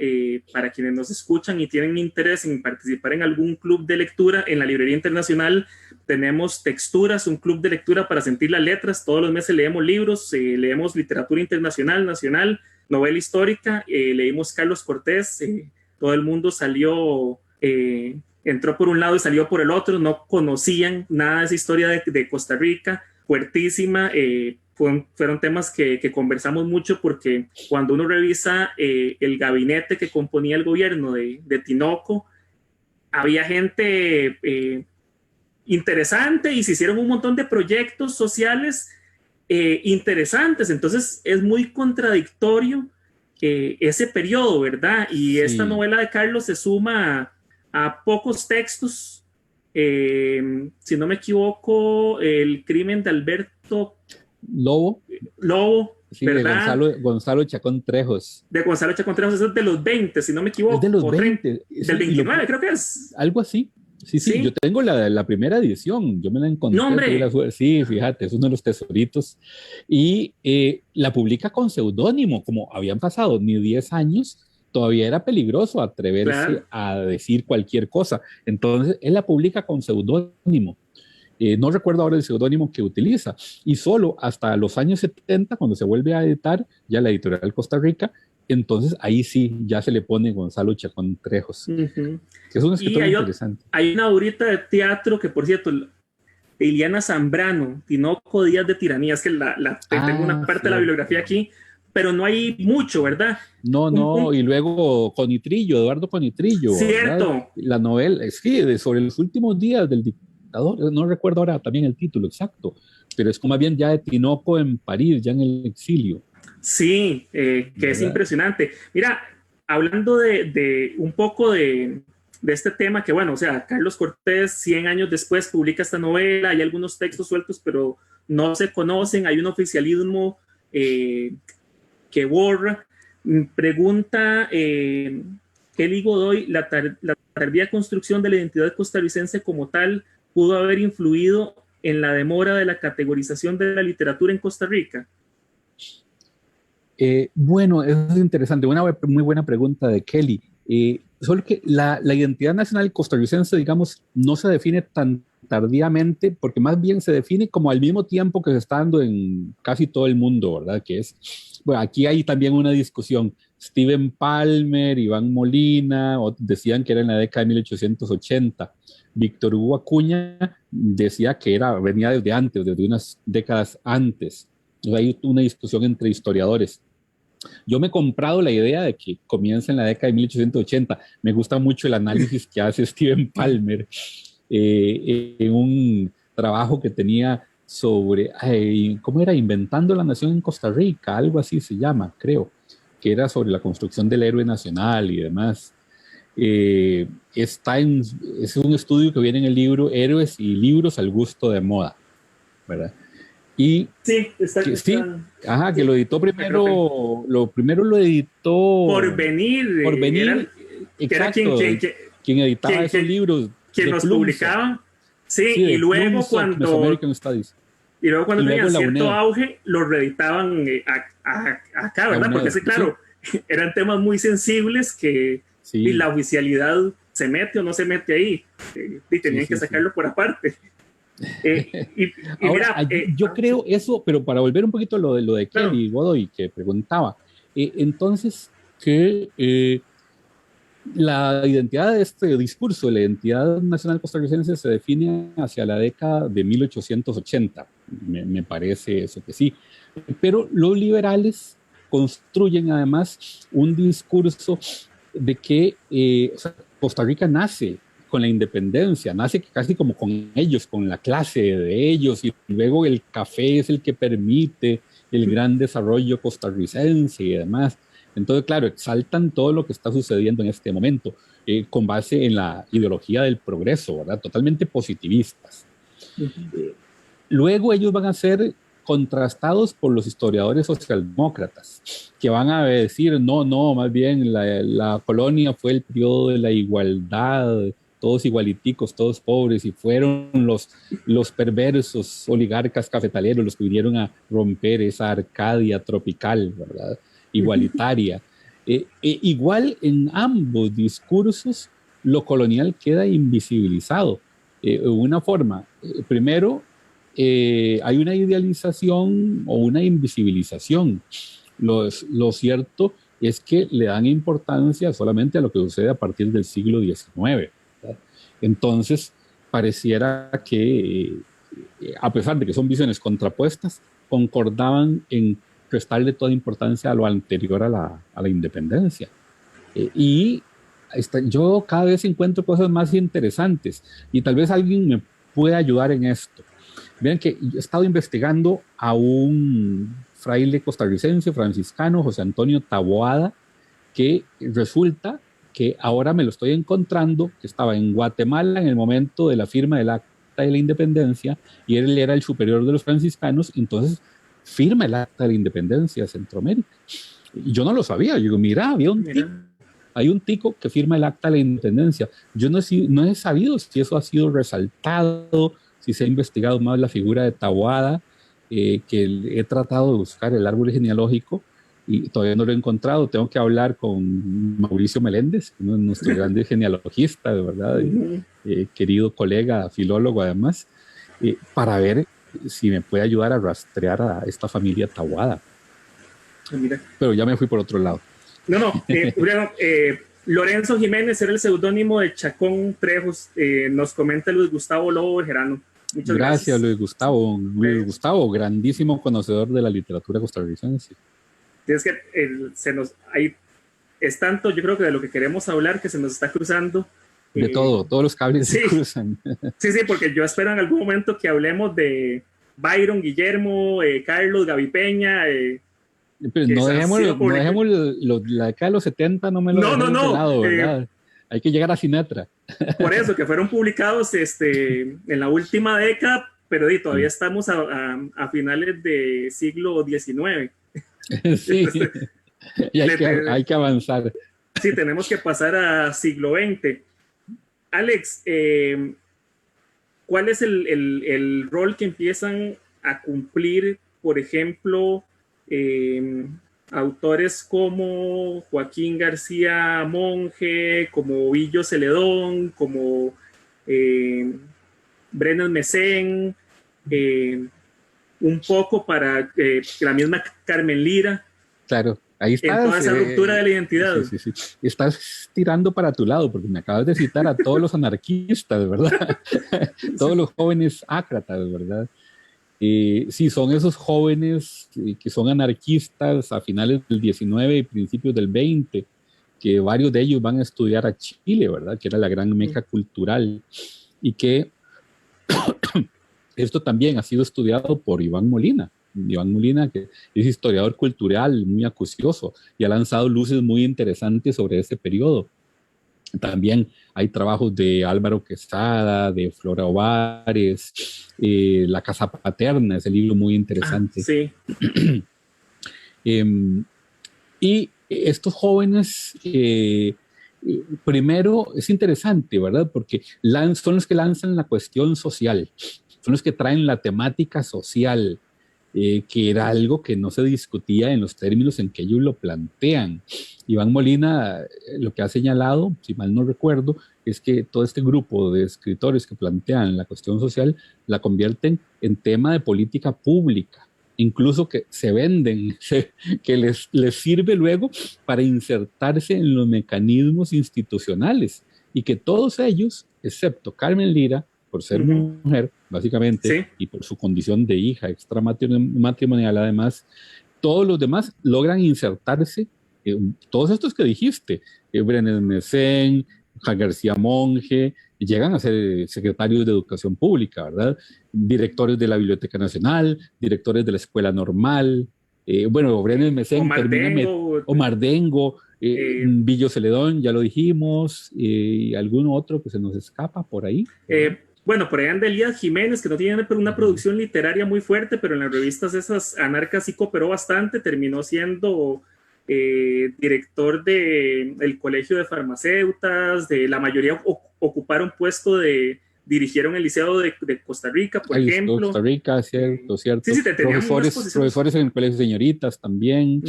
para quienes nos escuchan y tienen interés en participar en algún club de lectura, en la Librería Internacional tenemos Texturas, un club de lectura para sentir las letras. Todos los meses leemos libros, leemos literatura internacional, nacional, novela histórica, leímos Carlos Cortés, todo el mundo salió... entró por un lado y salió por el otro, no conocían nada de esa historia de Costa Rica, fuertísima. Fueron temas que conversamos mucho porque cuando uno revisa el gabinete que componía el gobierno de Tinoco, había gente interesante y se hicieron un montón de proyectos sociales interesantes. Entonces es muy contradictorio ese periodo, ¿verdad? Y sí. Esta novela de Carlos se suma a pocos textos, si no me equivoco, El crimen de Alberto Lobo, sí, ¿verdad? De Gonzalo Chacón Trejos. De Gonzalo Chacón Trejos, es de los 20, si no me equivoco. Es de los 20. Del 29, creo que es. Algo así. Sí, yo tengo la primera edición, yo me la encontré. No, hombre. Sí, fíjate, es uno de los tesoritos. Y la publica con seudónimo, como habían pasado ni 10 años, todavía era peligroso atreverse a decir cualquier cosa. Entonces, él la publica con seudónimo. No recuerdo ahora el seudónimo que utiliza. Y solo hasta los años 70, cuando se vuelve a editar, ya la editorial Costa Rica, entonces ahí sí ya se le pone Gonzalo Chacón Trejos. Que es un escritor interesante. Hay una obra de teatro que, por cierto, Iliana Zambrano, Tinoco Días de Tiranía, es que tengo una parte de la bibliografía aquí, pero no hay mucho, ¿verdad? No, y luego Conitrillo, Eduardo Conitrillo. Cierto. ¿Verdad? La novela, sí, sobre los últimos días del dictador, no recuerdo ahora también el título exacto, pero es como más bien ya de Tinoco en París, ya en el exilio. Sí, que ¿verdad? Es impresionante. Mira, hablando de un poco de este tema, que bueno, o sea, Carlos Cortés 100 años después publica esta novela, hay algunos textos sueltos, pero no se conocen, hay un oficialismo que borra. Pregunta Kelly Godoy, la tardía construcción de la identidad costarricense como tal pudo haber influido en la demora de la categorización de la literatura en Costa Rica. Bueno, eso es interesante, una muy buena pregunta de Kelly. Solo que la identidad nacional costarricense, digamos, no se define tan tardíamente, porque más bien se define como al mismo tiempo que se está dando en casi todo el mundo, ¿verdad? Que es, bueno, aquí hay también una discusión. Steven Palmer, Iván Molina, decían que era en la década de 1880. Víctor Hugo Acuña decía que venía desde antes, desde unas décadas antes. Entonces hay una discusión entre historiadores. Yo me he comprado la idea de que comienza en la década de 1880. Me gusta mucho el análisis que hace Steven Palmer en un trabajo que tenía sobre, ¿cómo era? Inventando la nación en Costa Rica, algo así se llama, creo, que era sobre la construcción del héroe nacional y demás. Es un estudio que viene en el libro Héroes y libros al gusto de moda, ¿verdad? Y sí, que lo editó primero, lo editó Porvenir, exacto, quien editaba esos libros, quien los publicaba, y luego cuando tenían cierto auge, los reeditaban acá, ¿verdad? Porque sí, claro, eran temas muy sensibles que y la oficialidad se mete o no se mete ahí, y tenían que sacarlo por aparte. Ahora, mira, yo creo eso, pero para volver un poquito a lo de Kelly Godoy, que preguntaba, entonces que la identidad de este discurso, la identidad nacional costarricense se define hacia la década de 1880, me parece eso que sí, Pero los liberales construyen además un discurso de que o sea, Costa Rica nace con la independencia, nace casi como con ellos, con la clase de ellos, y luego el café es el que permite el gran desarrollo costarricense y demás. Entonces, claro, exaltan todo lo que está sucediendo en este momento, con base en la ideología del progreso, ¿verdad? Totalmente positivistas. Luego ellos van a ser contrastados por los historiadores socialdemócratas, que van a decir, no, más bien la colonia fue el periodo de la igualdad, todos igualiticos, todos pobres, y fueron los perversos oligarcas cafetaleros los que vinieron a romper esa Arcadia tropical, ¿verdad? Igualitaria. Igual en ambos discursos, lo colonial queda invisibilizado. Una forma, primero, hay una idealización o una invisibilización. Lo cierto es que le dan importancia solamente a lo que sucede a partir del siglo XIX. ¿Verdad? Entonces, pareciera que, a pesar de que son visiones contrapuestas, concordaban en prestarle toda importancia a lo anterior a la independencia. Yo cada vez encuentro cosas más interesantes y tal vez alguien me pueda ayudar en esto. Vean que he estado investigando a un fraile costarricense, franciscano, José Antonio Taboada, que resulta que ahora me lo estoy encontrando, que estaba en Guatemala en el momento de la firma del Acta de la Independencia, y él era el superior de los franciscanos, entonces firma el Acta de la Independencia de Centroamérica. Y yo no lo sabía, yo digo, mira, hay un tico que firma el Acta de la Independencia. Yo no he sabido si eso ha sido resaltado, si se ha investigado más la figura de Taboada, que he tratado de buscar el árbol genealógico y todavía no lo he encontrado. Tengo que hablar con Mauricio Meléndez, uno de nuestros grandes genealogistas, de verdad, querido colega, filólogo además, para ver si me puede ayudar a rastrear a esta familia Taboada. Pero ya me fui por otro lado. No, Lorenzo Jiménez era el seudónimo de Chacón Trejos, nos comenta Luis Gustavo Lobo Bejerano. Muchas gracias. Luis Gustavo. Luis Gustavo, grandísimo conocedor de la literatura costarricense. Es que es tanto, yo creo que de lo que queremos hablar que se nos está cruzando. De todos los cables se cruzan. Sí, porque yo espero en algún momento que hablemos de Byron, Guillermo, Carlos, Gaby Peña. Pero no dejemos la década de los 70, no me lo dejemos de lado, ¿verdad? Hay que llegar a Sinatra. Por eso, que fueron publicados en la última década, pero todavía estamos a finales del siglo XIX. Sí, y hay que avanzar. Sí, tenemos que pasar a siglo XX. Alex, ¿cuál es el rol que empiezan a cumplir, por ejemplo, autores como Joaquín García Monge, como Villo Celedón, como Brennan Mesén, un poco para la misma Carmen Lira? Claro, ahí está. En toda esa ruptura de la identidad. Sí. Estás tirando para tu lado, porque me acabas de citar a todos los anarquistas, ¿verdad? Todos los jóvenes ácratas, ¿verdad? Sí, son esos jóvenes que son anarquistas a finales del 19 y principios del 20, que varios de ellos van a estudiar a Chile, ¿verdad? Que era la gran meca cultural, y que esto también ha sido estudiado por Iván Molina, que es historiador cultural muy acucioso y ha lanzado luces muy interesantes sobre ese periodo. También hay trabajos de Álvaro Quesada, de Flora Ovares, La Casa Paterna, es el libro muy interesante. Sí. Y estos jóvenes, primero es interesante, ¿verdad? Porque son los que lanzan la cuestión social, son los que traen la temática social, que era algo que no se discutía en los términos en que ellos lo plantean. Iván Molina lo que ha señalado, si mal no recuerdo, es que todo este grupo de escritores que plantean la cuestión social la convierten en tema de política pública, incluso que se venden, que les sirve luego para insertarse en los mecanismos institucionales, y que todos ellos, excepto Carmen Lira, por ser mujer, básicamente, Sí. y por su condición de hija extramatrimonial, además, todos los demás logran insertarse, todos estos que dijiste, Brenes Messén, Juan García Monge, llegan a ser secretarios de Educación Pública, ¿verdad? Directores de la Biblioteca Nacional, directores de la Escuela Normal, bueno, Brenes Messén Omar Dengo, Villo Celedón, ya lo dijimos, algún otro que se nos escapa por ahí. Bueno, por ahí anda Elías Jiménez, que no tiene una producción literaria muy fuerte, pero en las revistas esas anarcas sí cooperó bastante, terminó siendo director del Colegio de Farmacéutas, de la mayoría ocuparon puesto dirigieron el Liceo de Costa Rica, por ejemplo. Costa Rica, cierto. Sí, profesores en el Colegio de Señoritas también.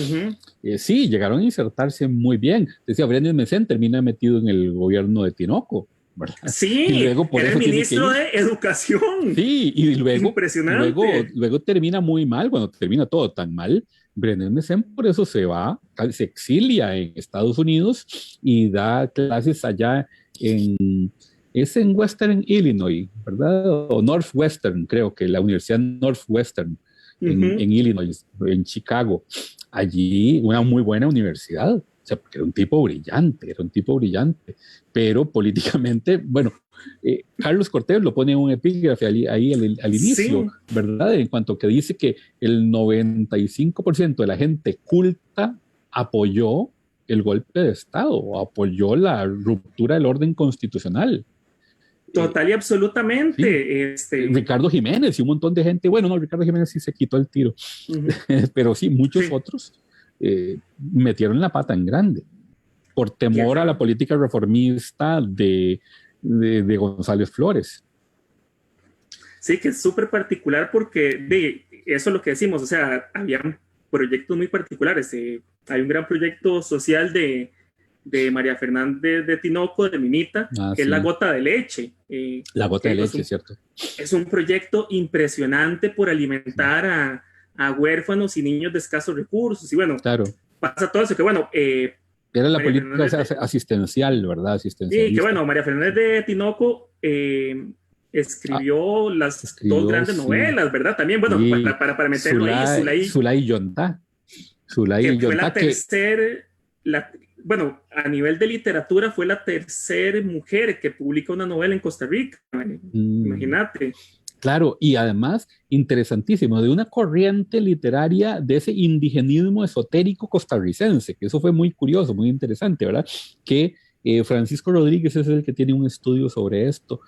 Sí, llegaron a insertarse muy bien. Decía, Brenes Messén termina metido en el gobierno de Tinoco, ¿verdad? Sí, y luego por era eso el ministro de Educación. Sí, y luego, impresionante. Luego termina muy mal, cuando termina todo tan mal, Brenes Messén por eso se exilia en Estados Unidos y da clases allá es en Western Illinois, ¿verdad? O Northwestern, creo que la Universidad Northwestern en Illinois, en Chicago. Allí una muy buena universidad, o sea, porque era un tipo brillante, pero políticamente, bueno, Carlos Cortés lo pone en un epígrafe ahí al inicio, sí, ¿verdad? En cuanto que dice que el 95% de la gente culta apoyó el golpe de Estado, apoyó la ruptura del orden constitucional. Total y absolutamente. Sí. Ricardo Jiménez y un montón de gente, bueno, no, Ricardo Jiménez sí se quitó el tiro, pero sí, muchos otros metieron la pata en grande por temor a la política reformista de González Flores. Sí, que es súper particular porque eso es lo que decimos, o sea, había proyectos muy particulares. Hay un gran proyecto social de María Fernández de Tinoco, de Minita, que es La Gota de Leche. La Gota de Leche, cierto. Es un proyecto impresionante por alimentar a huérfanos y niños de escasos recursos. Y bueno, claro, pasa todo eso que bueno... era la María política asistencial, ¿verdad? Sí, que bueno, María Fernández de Tinoco escribió dos grandes novelas, ¿verdad? También, bueno, para meterlo ahí, Zulay y Yontá. Que fue la tercera... Bueno, a nivel de literatura fue la tercera mujer que publica una novela en Costa Rica. Imagínate. Claro, y además, interesantísimo, de una corriente literaria de ese indigenismo esotérico costarricense, que eso fue muy curioso, muy interesante, ¿verdad? Que Francisco Rodríguez es el que tiene un estudio sobre esto,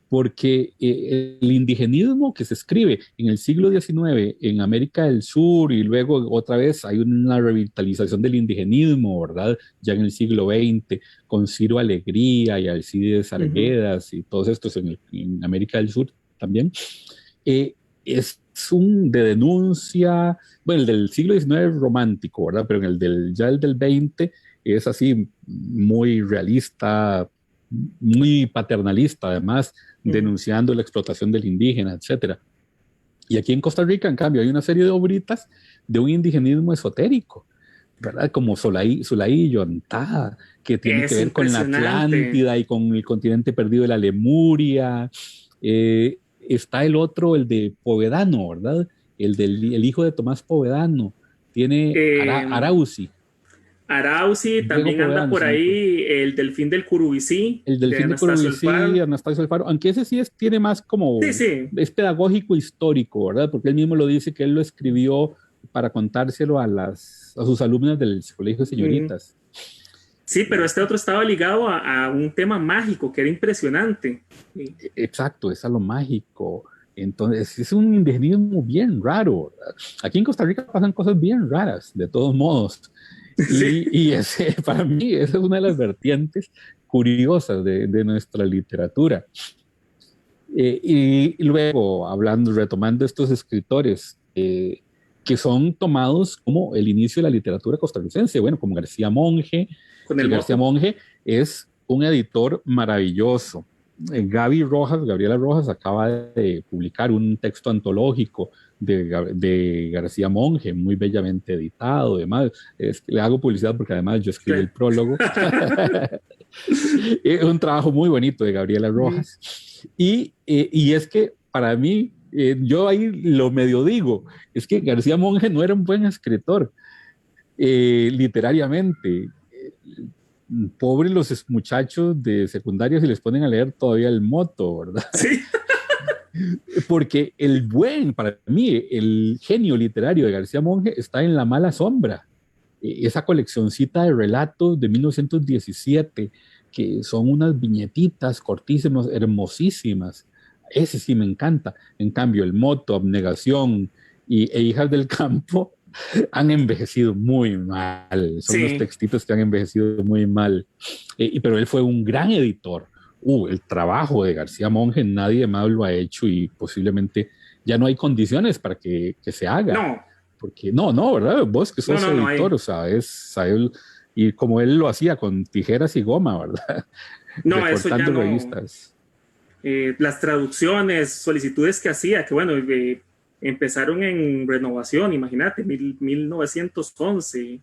porque el indigenismo que se escribe en el siglo XIX en América del Sur y luego otra vez hay una revitalización del indigenismo, ¿verdad? Ya en el siglo XX, con Ciro Alegría y Alcides Arguedas y todos estos en América del Sur también, es un de denuncia, bueno, el del siglo XIX es romántico, ¿verdad? Pero en el del XX es así muy realista, muy paternalista, además, denunciando la explotación del indígena, etc. Y aquí en Costa Rica, en cambio, hay una serie de obritas de un indigenismo esotérico, ¿verdad? Como Zulay y Yontá, que tiene que ver con la Atlántida y con el continente perdido de la Lemuria. Está el otro, el de Povedano, ¿verdad? El hijo de Tomás Povedano. Tiene Arauzi. También Povedano, anda por ahí el Delfín del Curubicí. El Delfín del Curubicí, Anastasio Alfaro, aunque ese sí tiene más como... Sí. Es pedagógico histórico, ¿verdad? Porque él mismo lo dice que él lo escribió para contárselo a sus alumnas del Colegio de Señoritas. Sí, pero este otro estaba ligado a un tema mágico que era impresionante. Exacto, es a lo mágico. Entonces, es un indigenismo bien raro, ¿verdad? Aquí en Costa Rica pasan cosas bien raras, de todos modos. Y para mí, esa es una de las vertientes curiosas de nuestra literatura. Y luego, retomando estos escritores que son tomados como el inicio de la literatura costarricense, bueno, como García Monge. García Monge es un editor maravilloso. Gabriela Rojas acaba de publicar un texto antológico de García Monge, muy bellamente editado, además, le hago publicidad porque además yo escribí el prólogo. Es un trabajo muy bonito de Gabriela Rojas. Y es que para mí, yo ahí lo medio digo, es que García Monge no era un buen escritor, literariamente. Pobres los muchachos de secundaria si les ponen a leer todavía el Moto, ¿verdad? Sí. Porque para mí, el genio literario de García Monge está en La Mala Sombra, esa coleccioncita de relatos de 1917, que son unas viñetitas cortísimas, hermosísimas. Ese sí me encanta. En cambio, el Moto, Abnegación e Hijas del Campo han envejecido muy mal. Son unos textitos que han envejecido muy mal. Pero él fue un gran editor. El trabajo de García Monge nadie más lo ha hecho y posiblemente ya no hay condiciones para que se haga. No. Porque no, ¿verdad? Vos que sos editor, o sea, y como él lo hacía con tijeras y goma, ¿verdad? No, eso ya no. Revistas. Las traducciones, solicitudes que hacía, que bueno, empezaron en Renovación, imagínate, 1911.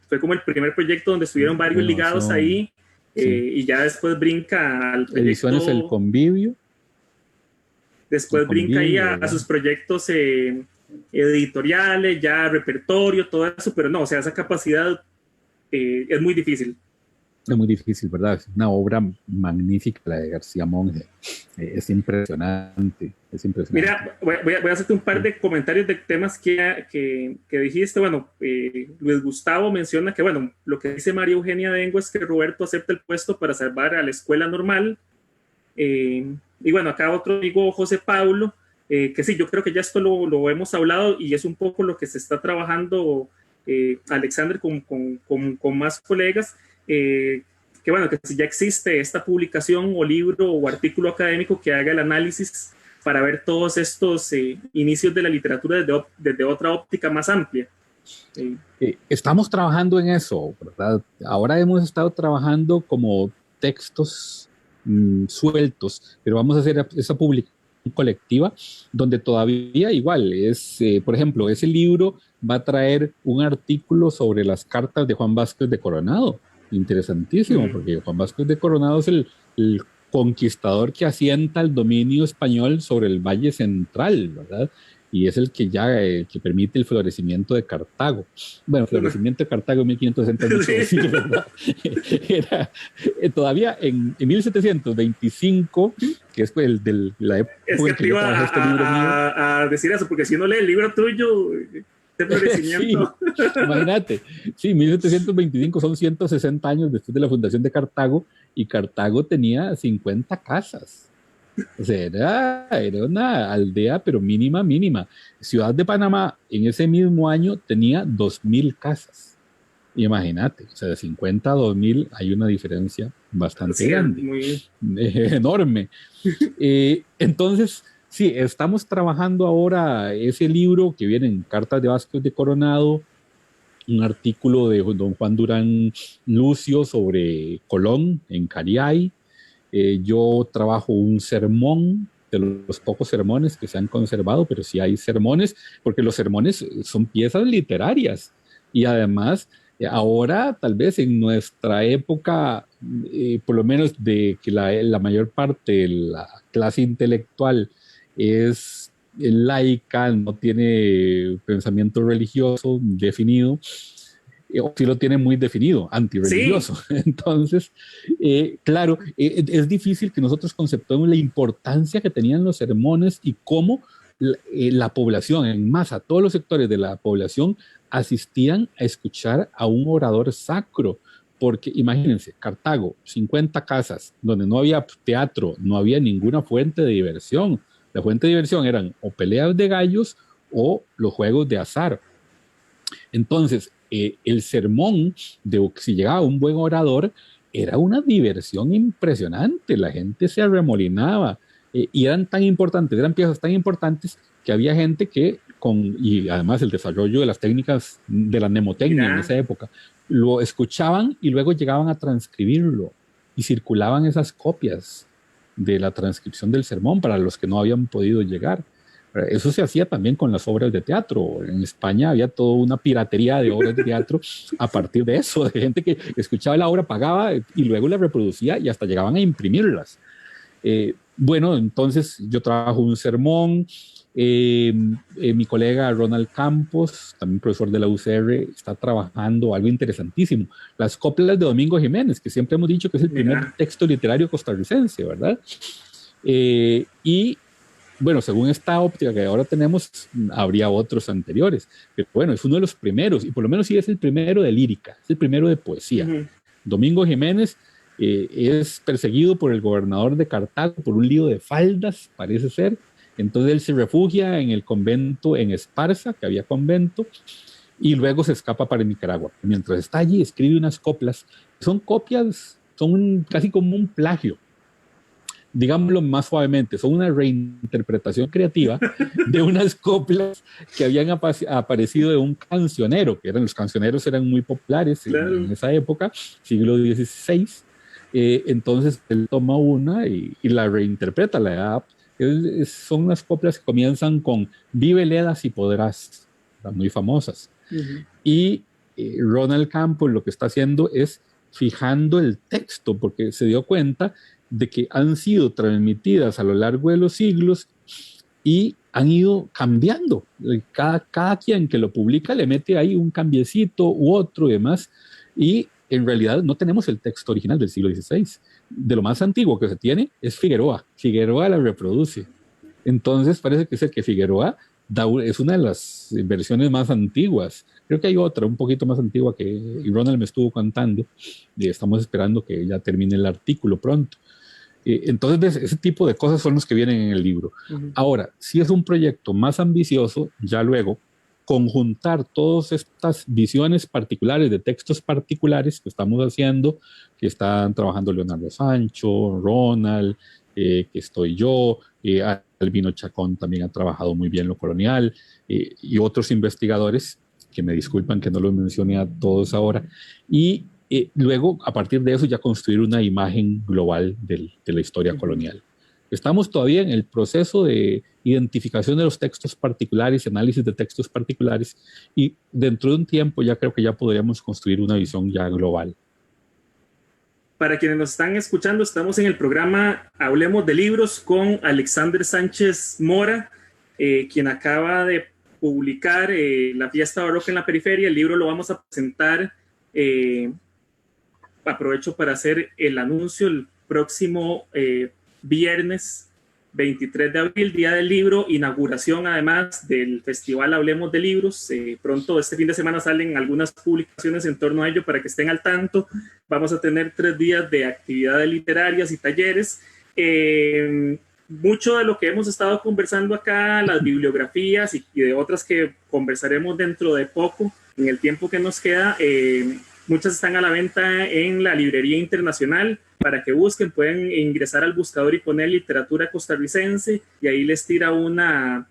Fue como el primer proyecto donde estuvieron varios ligados ahí. Sí. Y ya después brinca al proyecto, Ediciones El Convivio. Después brinca ahí a sus proyectos editoriales, ya repertorio, todo eso, pero no, o sea, esa capacidad es muy difícil. Es muy difícil, ¿verdad? Es una obra magnífica la de García Monge. Es impresionante, es impresionante. Mira, voy a hacerte un par de comentarios de temas que dijiste. Bueno, Luis Gustavo menciona que, bueno, lo que dice María Eugenia Dengo es que Roberto acepta el puesto para salvar a la escuela normal. Y bueno, acá otro amigo, José Paulo, que sí, yo creo que ya esto lo hemos hablado y es un poco lo que se está trabajando, Alexander, con más colegas. Que bueno, que si ya existe esta publicación o libro o artículo académico que haga el análisis para ver todos estos inicios de la literatura desde otra óptica más amplia. Estamos trabajando en eso, ¿verdad? Ahora hemos estado trabajando como textos sueltos, pero vamos a hacer esa publicación colectiva donde todavía igual es, por ejemplo, ese libro va a traer un artículo sobre las cartas de Juan Vázquez de Coronado. Interesantísimo, porque Juan Vázquez de Coronado es el conquistador que asienta el dominio español sobre el Valle Central, ¿verdad? Y es el que que permite el florecimiento de Cartago. Bueno, florecimiento de Cartago en 1560, ¿verdad? Era, todavía en 1725, que es la época en que yo trabajé este libro mío. A decir eso, porque si uno lee el libro tuyo, florecimiento. Sí, imagínate, sí, 1725 son 160 años después de la fundación de Cartago, y Cartago tenía 50 casas. O sea, era una aldea, pero mínima. Ciudad de Panamá en ese mismo año tenía 2,000 casas. Imagínate, o sea, de 50 a 2,000 hay una diferencia bastante grande, enorme. Entonces, sí, estamos trabajando ahora ese libro que viene en Cartas de Vázquez de Coronado, un artículo de don Juan Durán Lucio sobre Colón en Cariay. Yo trabajo un sermón, de los pocos sermones que se han conservado, pero sí hay sermones, porque los sermones son piezas literarias. Y además, ahora tal vez en nuestra época, por lo menos de que la mayor parte de la clase intelectual es laica, no tiene pensamiento religioso definido, o sí lo tiene muy definido, antirreligioso. Sí. Entonces, claro, es difícil que nosotros conceptuemos la importancia que tenían los sermones y cómo la población, en masa, todos los sectores de la población asistían a escuchar a un orador sacro. Porque imagínense, Cartago, 50 casas, donde no había teatro, no había ninguna fuente de diversión. La fuente de diversión eran o peleas de gallos o los juegos de azar. Entonces, el sermón, si llegaba un buen orador, era una diversión impresionante. La gente se arremolinaba y eran piezas tan importantes que había gente que, y además el desarrollo de las técnicas de la mnemotecnia en esa época, lo escuchaban y luego llegaban a transcribirlo y circulaban esas copias de la transcripción del sermón para los que no habían podido llegar. Eso se hacía también con las obras de teatro. En España había toda una piratería de obras de teatro a partir de eso, de gente que escuchaba la obra, pagaba y luego la reproducía y hasta llegaban a imprimirlas. Bueno, entonces yo trabajo un sermón. Mi colega Ronald Campos, también profesor de la UCR, está trabajando algo interesantísimo, las coplas de Domingo Jiménez, que siempre hemos dicho que es el primer texto literario costarricense, ¿verdad? Y bueno, según esta óptica que ahora tenemos, habría otros anteriores, pero bueno, es uno de los primeros, y por lo menos sí es el primero de lírica, es el primero de poesía. Domingo Jiménez es perseguido por el gobernador de Cartago por un lío de faldas, parece ser. Entonces él se refugia en el convento en Esparza, que había convento, y luego se escapa para Nicaragua. Mientras está allí, escribe unas coplas. Son copias, son casi como un plagio, digámoslo más suavemente, son una reinterpretación creativa de unas coplas que habían aparecido de un cancionero, que los cancioneros eran muy populares en esa época, siglo XVI. Entonces él toma una y la reinterpreta, la da. Son unas coplas que comienzan con vive, ledas y podrás, muy famosas. Y Ronald Campos lo que está haciendo es fijando el texto, porque se dio cuenta de que han sido transmitidas a lo largo de los siglos y han ido cambiando. Cada quien que lo publica le mete ahí un cambiecito u otro y demás, y en realidad no tenemos el texto original del siglo XVI. De lo más antiguo que se tiene es Figueroa. Figueroa la reproduce. Entonces parece que es el que Figueroa es una de las versiones más antiguas. Creo que hay otra un poquito más antigua que Ronald me estuvo contando, y estamos esperando que ya termine el artículo pronto. Entonces ese tipo de cosas son los que vienen en el libro. Ahora, si es un proyecto más ambicioso, ya luego conjuntar todas estas visiones particulares de textos particulares que estamos haciendo, que están trabajando Leonardo Sancho, Ronald, que estoy yo, Albino Chacón también ha trabajado muy bien lo colonial, y otros investigadores, que me disculpan que no los mencione a todos ahora, y luego a partir de eso ya construir una imagen global de la historia colonial. Estamos todavía en el proceso de identificación de los textos particulares, análisis de textos particulares, y dentro de un tiempo ya creo que ya podríamos construir una visión ya global. Para quienes nos están escuchando, estamos en el programa Hablemos de Libros con Alexander Sánchez Mora, quien acaba de publicar La Fiesta Barroca en la Periferia. El libro lo vamos a presentar, aprovecho para hacer el anuncio, el próximo viernes 23 de abril, Día del Libro, inauguración además del Festival Hablemos de Libros. Pronto este fin de semana salen algunas publicaciones en torno a ello para que estén al tanto. Vamos a tener 3 días de actividades literarias y talleres. Mucho de lo que hemos estado conversando acá, las bibliografías y de otras que conversaremos dentro de poco, en el tiempo que nos queda, muchas están a la venta en la Librería Internacional. Para que busquen, pueden ingresar al buscador y poner literatura costarricense, y ahí les tira una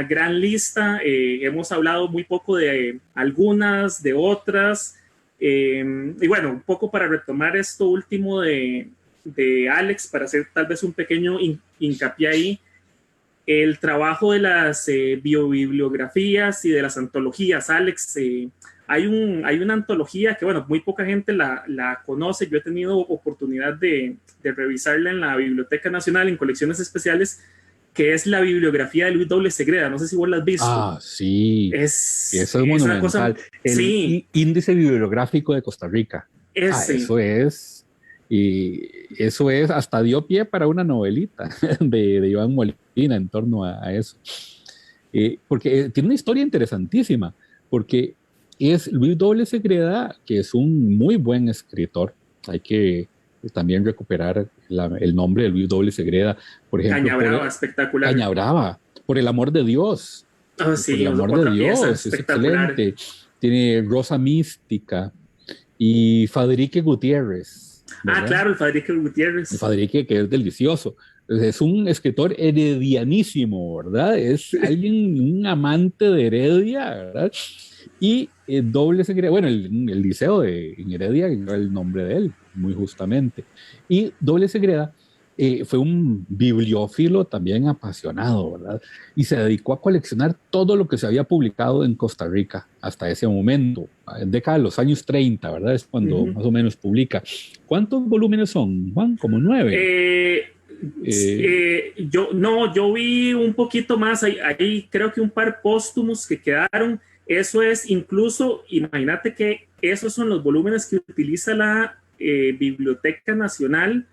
gran lista. Hemos hablado muy poco de algunas, de otras, y bueno, un poco para retomar esto último de Alex, para hacer tal vez un pequeño hincapié ahí, el trabajo de las biobibliografías y de las antologías. Alex, hay una antología que, bueno, muy poca gente la conoce. Yo he tenido oportunidad de revisarla en la Biblioteca Nacional, en colecciones especiales, que es la bibliografía de Luis W. Segreda. No sé si vos la has visto. Ah, sí. Eso es monumental. Una cosa, el índice bibliográfico de Costa Rica. Eso es. Y eso es, hasta dio pie para una novelita de Iván Molina en torno a eso. Porque tiene una historia interesantísima, porque es Luis W. Segreda, que es un muy buen escritor. Hay que también recuperar el nombre de Luis W. Segreda. Por ejemplo, Cañabrava, espectacular. Cañabrava, Por el amor de Dios. Sí, Por el amor de Dios, es excelente. Tiene Rosa Mística y Fadrique Gutiérrez, ¿verdad? Claro, el Fadrique Gutiérrez. El Fadrique, que es delicioso. Es un escritor heredianísimo, ¿verdad? Es alguien, un amante de Heredia, ¿verdad? Y W. Segreda, bueno, el liceo en Heredia era el nombre de él, muy justamente. Y W. Segreda fue un bibliófilo también apasionado, ¿verdad? Y se dedicó a coleccionar todo lo que se había publicado en Costa Rica hasta ese momento, en década de los años 30, ¿verdad? Es cuando más o menos publica. ¿Cuántos volúmenes son, Juan? Como 9. Yo vi un poquito más, ahí creo que un par póstumos que quedaron. Eso es, incluso, imagínate que esos son los volúmenes que utiliza la Biblioteca Nacional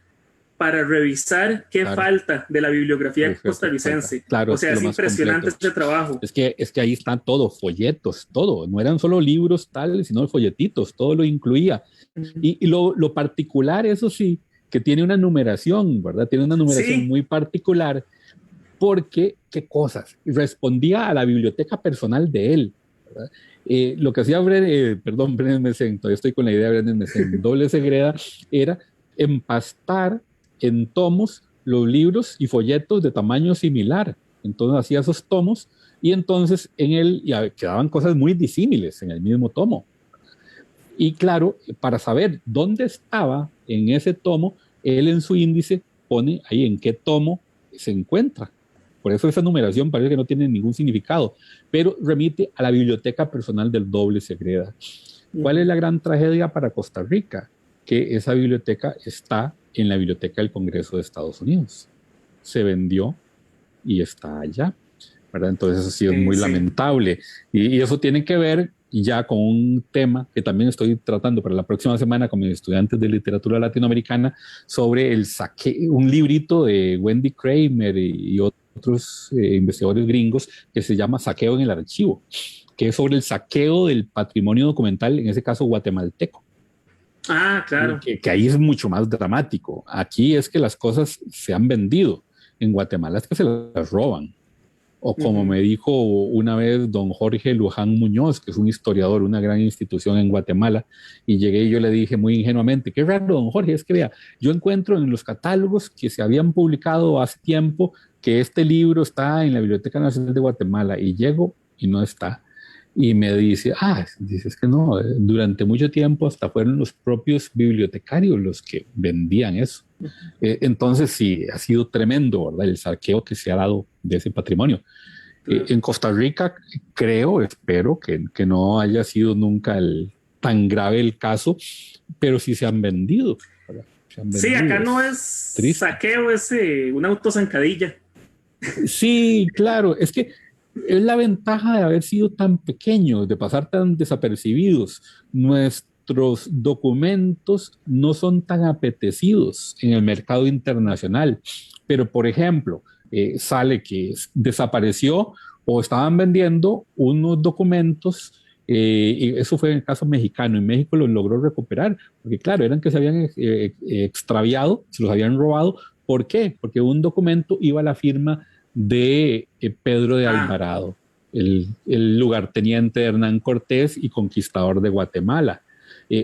para revisar qué falta de la bibliografía costarricense. Claro, o sea, es impresionante este trabajo. Es que ahí están todo, folletos, todo. No eran solo libros tales, sino folletitos, todo lo incluía. Y lo particular, eso sí, que tiene una numeración, ¿verdad? Tiene una numeración muy particular porque, ¿qué cosas? Respondía a la biblioteca personal de él, ¿verdad? Lo que hacía Brenes Mesén, todavía estoy con la idea de Brenes Mesén, Doble Segreda, era empastar en tomos los libros y folletos de tamaño similar. Entonces hacía esos tomos y entonces en él quedaban cosas muy disímiles en el mismo tomo. Y claro, para saber dónde estaba en ese tomo, él en su índice pone ahí en qué tomo se encuentra. Por eso esa numeración parece que no tiene ningún significado, pero remite a la biblioteca personal del Doble Segreda. ¿Cuál es la gran tragedia para Costa Rica? Que esa biblioteca está en la Biblioteca del Congreso de Estados Unidos. Se vendió y está allá, ¿verdad? Entonces eso sí es muy lamentable. Y eso tiene que ver ya con un tema que también estoy tratando para la próxima semana con mis estudiantes de literatura latinoamericana sobre un librito de Wendy Kramer y otros investigadores gringos que se llama Saqueo en el Archivo, que es sobre el saqueo del patrimonio documental, en ese caso guatemalteco. Ah, claro. Que ahí es mucho más dramático. Aquí es que las cosas se han vendido. En Guatemala es que se las roban. O como me dijo una vez don Jorge Luján Muñoz, que es un historiador, una gran institución en Guatemala, y llegué y yo le dije muy ingenuamente, qué raro, don Jorge, es que vea, yo encuentro en los catálogos que se habían publicado hace tiempo que este libro está en la Biblioteca Nacional de Guatemala, y llego y no está. Y me dice, es que no, durante mucho tiempo hasta fueron los propios bibliotecarios los que vendían eso. Entonces sí, ha sido tremendo, ¿verdad? El saqueo que se ha dado de ese patrimonio. En Costa Rica espero que no haya sido nunca tan grave el caso, pero sí se han vendido. Sí, acá no es triste. Saqueo, es una autozancadilla. Sí, claro, es que es la ventaja de haber sido tan pequeños, de pasar tan desapercibidos. Nuestros documentos no son tan apetecidos en el mercado internacional, pero por ejemplo, sale que desapareció o estaban vendiendo unos documentos, y eso fue en el caso mexicano, y México los logró recuperar, porque claro, eran que se habían extraviado, se los habían robado. ¿Por qué? Porque un documento iba a la firma de Pedro de Alvarado, el lugarteniente de Hernán Cortés y conquistador de Guatemala.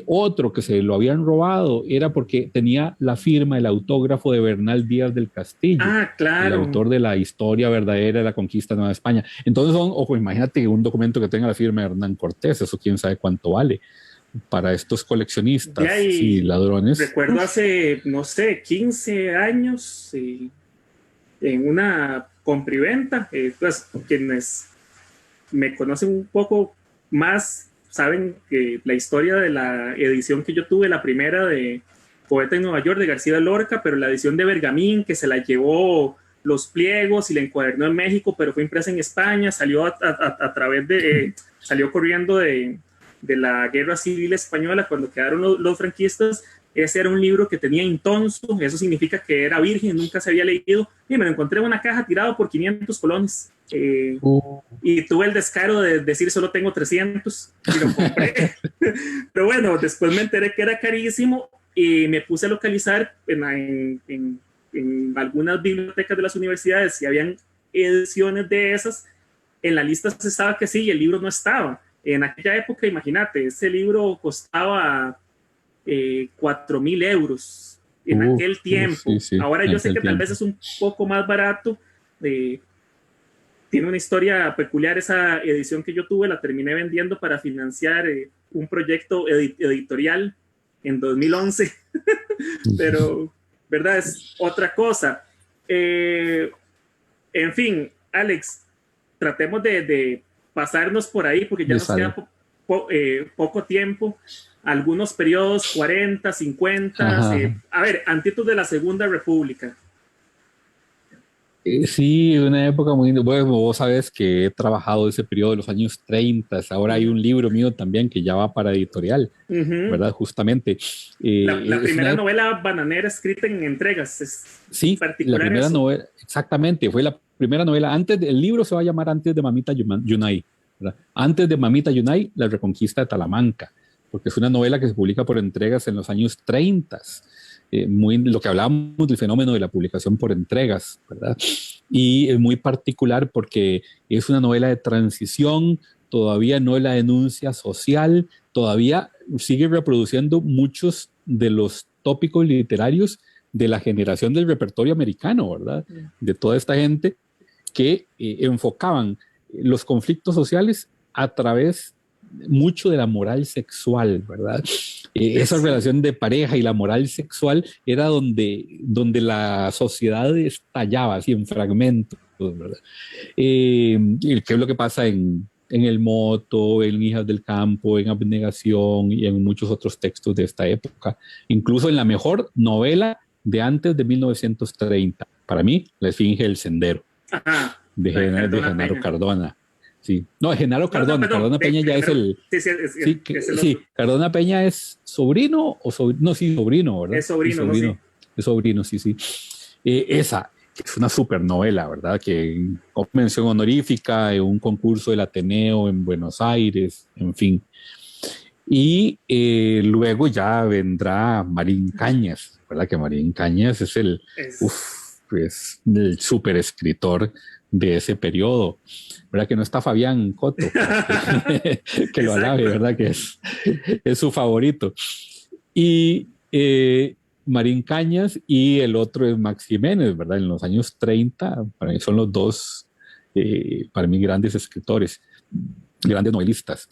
Otro que se lo habían robado era porque tenía la firma, el autógrafo de Bernal Díaz del Castillo, claro, el autor de la historia verdadera de la conquista de Nueva España. Entonces imagínate un documento que tenga la firma de Hernán Cortés, eso quién sabe cuánto vale para estos coleccionistas y ladrones. Recuerdo hace, no sé, 15 años, en una compriventa, pues quienes me conocen un poco más saben que la historia de la edición que yo tuve, la primera de Poeta en Nueva York de García Lorca, pero la edición de Bergamín, que se la llevó los pliegos y la encuadernó en México, pero fue impresa en España, salió a través de, salió corriendo de la Guerra Civil Española cuando quedaron los franquistas. Ese era un libro que tenía intonso, eso significa que era virgen, nunca se había leído, y me lo encontré en una caja tirado por 500 colones. Y tuve el descaro de decir solo tengo 300 y lo compré. Pero bueno, después me enteré que era carísimo y me puse a localizar en algunas bibliotecas de las universidades si habían ediciones de esas. En la lista se estaba que sí y el libro no estaba. En aquella época, imagínate, ese libro costaba 4.000 euros en aquel tiempo. Sí. Ahora yo sé que tal vez es un poco más barato. Tiene una historia peculiar esa edición que yo tuve, la terminé vendiendo para financiar un proyecto editorial en 2011. ¿verdad? Es otra cosa. En fin, Alex, tratemos de pasarnos por ahí porque ya nos queda poco tiempo. Algunos periodos, 40, 50. A ver, antitos de la Segunda República. Sí, una época muy... Bueno, vos sabes que he trabajado ese periodo de los años 30. Ahora hay un libro mío también que ya va para editorial, ¿verdad? Justamente. La primera novela bananera escrita en entregas. Sí, la primera novela, exactamente, fue la primera novela. El libro se va a llamar Antes de Mamita Yunay, ¿verdad? Antes de Mamita Yunay, La Reconquista de Talamanca, porque es una novela que se publica por entregas en los años 30. Lo que hablábamos del fenómeno de la publicación por entregas, ¿verdad? Y es muy particular porque es una novela de transición, todavía no es la denuncia social, todavía sigue reproduciendo muchos de los tópicos literarios de la generación del repertorio americano, ¿verdad? De toda esta gente que enfocaban los conflictos sociales a través mucho de la moral sexual, ¿verdad? Esa relación de pareja y la moral sexual era donde la sociedad estallaba así en fragmentos, ¿verdad? ¿Qué es lo que pasa en El Moto, en Hijas del Campo, en Abnegación y en muchos otros textos de esta época? Incluso en la mejor novela de antes de 1930, para mí, La Esfinge del Sendero, de Genaro Cardona. Sí. No, Genaro Cardona. No, Cardona Peña ya es el... Sí, Cardona Peña es sobrino o sobrino. No, sí, sobrino, ¿verdad? Es sobrino, no, sí. Es sobrino, sí. Esa es una supernovela, ¿verdad? Que con mención honorífica en un concurso del Ateneo en Buenos Aires, en fin. Y luego ya vendrá Marín Cañas, ¿verdad? Que Marín Cañas es el súper escritor de ese periodo, ¿verdad? Que no está Fabián Coto, que lo alabe, ¿verdad? Que es su favorito. Y Marín Cañas y el otro es Max Jiménez, ¿verdad? En los años 30, para mí son los dos, para mí, grandes escritores, grandes novelistas.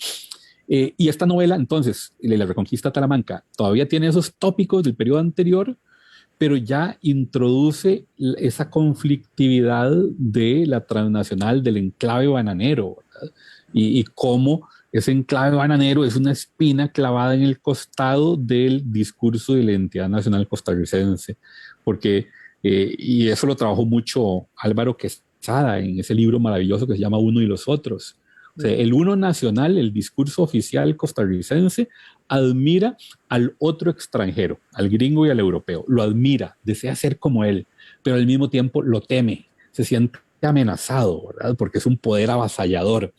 Y esta novela, entonces, La Reconquista de Talamanca, todavía tiene esos tópicos del periodo anterior, pero ya introduce esa conflictividad de la transnacional, del enclave bananero, ¿verdad? Y cómo ese enclave bananero es una espina clavada en el costado del discurso de la identidad nacional costarricense, porque, y eso lo trabajó mucho Álvaro Quesada en ese libro maravilloso que se llama Uno y los Otros. O sea, el uno nacional, el discurso oficial costarricense, admira al otro extranjero, al gringo y al europeo. Lo admira, desea ser como él, pero al mismo tiempo lo teme, se siente amenazado, ¿verdad? Porque es un poder avasallador.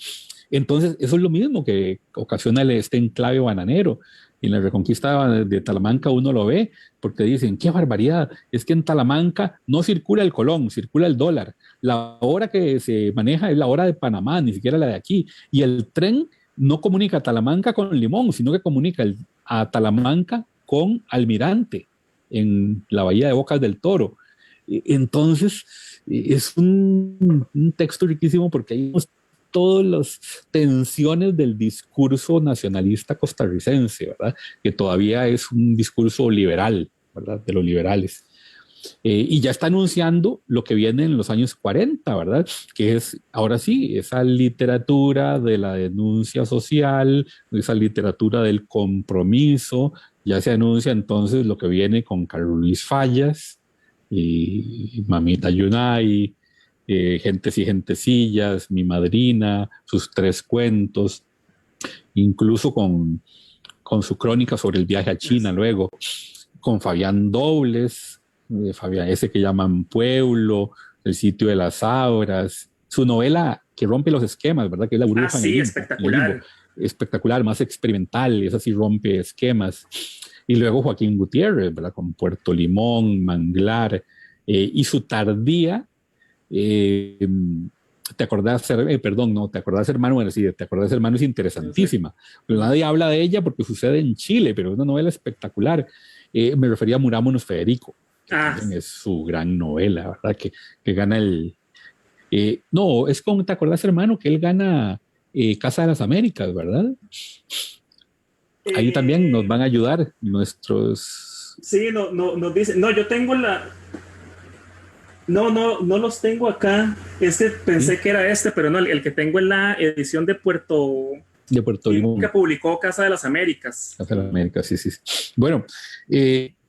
Entonces, eso es lo mismo que ocasiona este enclave bananero. En la Reconquista de Talamanca uno lo ve, porque dicen, qué barbaridad, es que en Talamanca no circula el colón, circula el dólar. La hora que se maneja es la hora de Panamá, ni siquiera la de aquí. Y el tren no comunica Talamanca con Limón, sino que comunica a Talamanca con Almirante, en la bahía de Bocas del Toro. Entonces, es un texto riquísimo porque hay todas las tensiones del discurso nacionalista costarricense, ¿verdad? Que todavía es un discurso liberal, ¿verdad? De los liberales. Y ya está anunciando lo que viene en los años 40, ¿verdad? Que es, ahora sí, esa literatura de la denuncia social, esa literatura del compromiso. Ya se anuncia entonces lo que viene con Carlos Luis Fallas y Mamita Yunay, Gentes y Gentecillas, Mi Madrina, sus 3 cuentos, incluso con su crónica sobre el viaje a China luego, con Fabián Dobles, Fabián, ese que llaman Pueblo, El sitio de las Abras, su novela que rompe los esquemas, ¿verdad? Que es La burbuja en el limbo, espectacular. Espectacular, más experimental, esa sí rompe esquemas. Y luego Joaquín Gutiérrez, ¿verdad? Con Puerto Limón, Manglar, y su tardía, ¿te acordás, hermano? Bueno, sí, Te acordás, hermano, es interesantísima. Pero nadie habla de ella porque sucede en Chile, pero es una novela espectacular. Me refería a Murámonos Federico, que es su gran novela, ¿verdad? Que gana el... no, es con ¿Te acordás, hermano? Que él gana Casa de las Américas, ¿verdad? Ahí también nos van a ayudar nuestros Sí, nos dice, no, yo tengo no los tengo acá. Pensé ¿Sí? que era pero no, el que tengo es la edición de De Puerto Limón que Limón, publicó Casa de las Américas. Casa de la América, sí, sí. Bueno,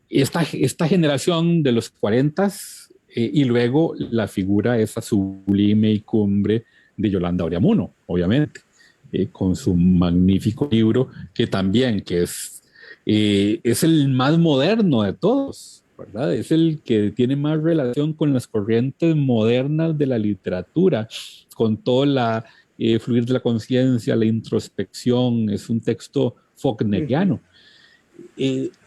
esta generación de los 40 y luego la figura esa sublime y cumbre de Yolanda Oriamuno, obviamente, con su magnífico libro, es el más moderno de todos, ¿verdad? Es el que tiene más relación con las corrientes modernas de la literatura, con toda la fluir de la conciencia, la introspección, es un texto Faulkneriano.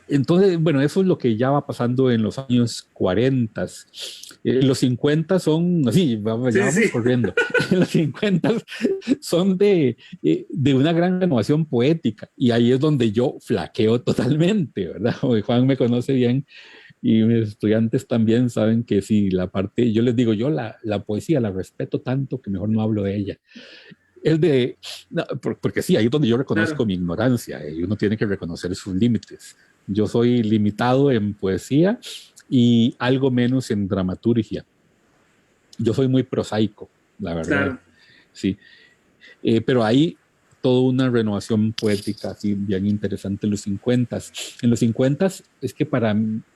Entonces, bueno, eso es lo que ya va pasando en los años 40. Los 50 son, así, ya vamos corriendo. Los 50 son de una gran renovación poética y ahí es donde yo flaqueo totalmente, ¿verdad? Juan me conoce bien y mis estudiantes también saben que si la parte, yo les digo, yo la poesía la respeto tanto que mejor no hablo de ella. No, porque sí, ahí es donde yo reconozco mi ignorancia y uno tiene que reconocer sus límites. Yo soy limitado en poesía y algo menos en dramaturgia. Yo soy muy prosaico, la verdad. Claro. Sí. Pero hay toda una renovación poética así bien interesante en los 50. En los 50 es que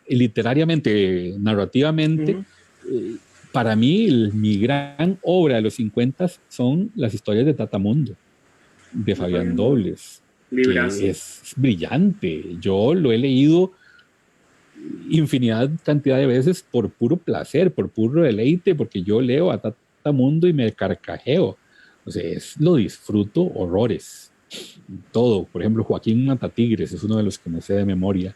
literariamente, narrativamente, para mí, mi gran obra de los 50 son las historias de Tatamundo, de Fabián Dobles, que es brillante. Yo lo he leído cantidad de veces por puro placer, por puro deleite, porque yo leo a Tatamundo y me carcajeo. O sea, lo disfruto horrores. Todo. Por ejemplo, Joaquín Matatigres es uno de los que me sé de memoria.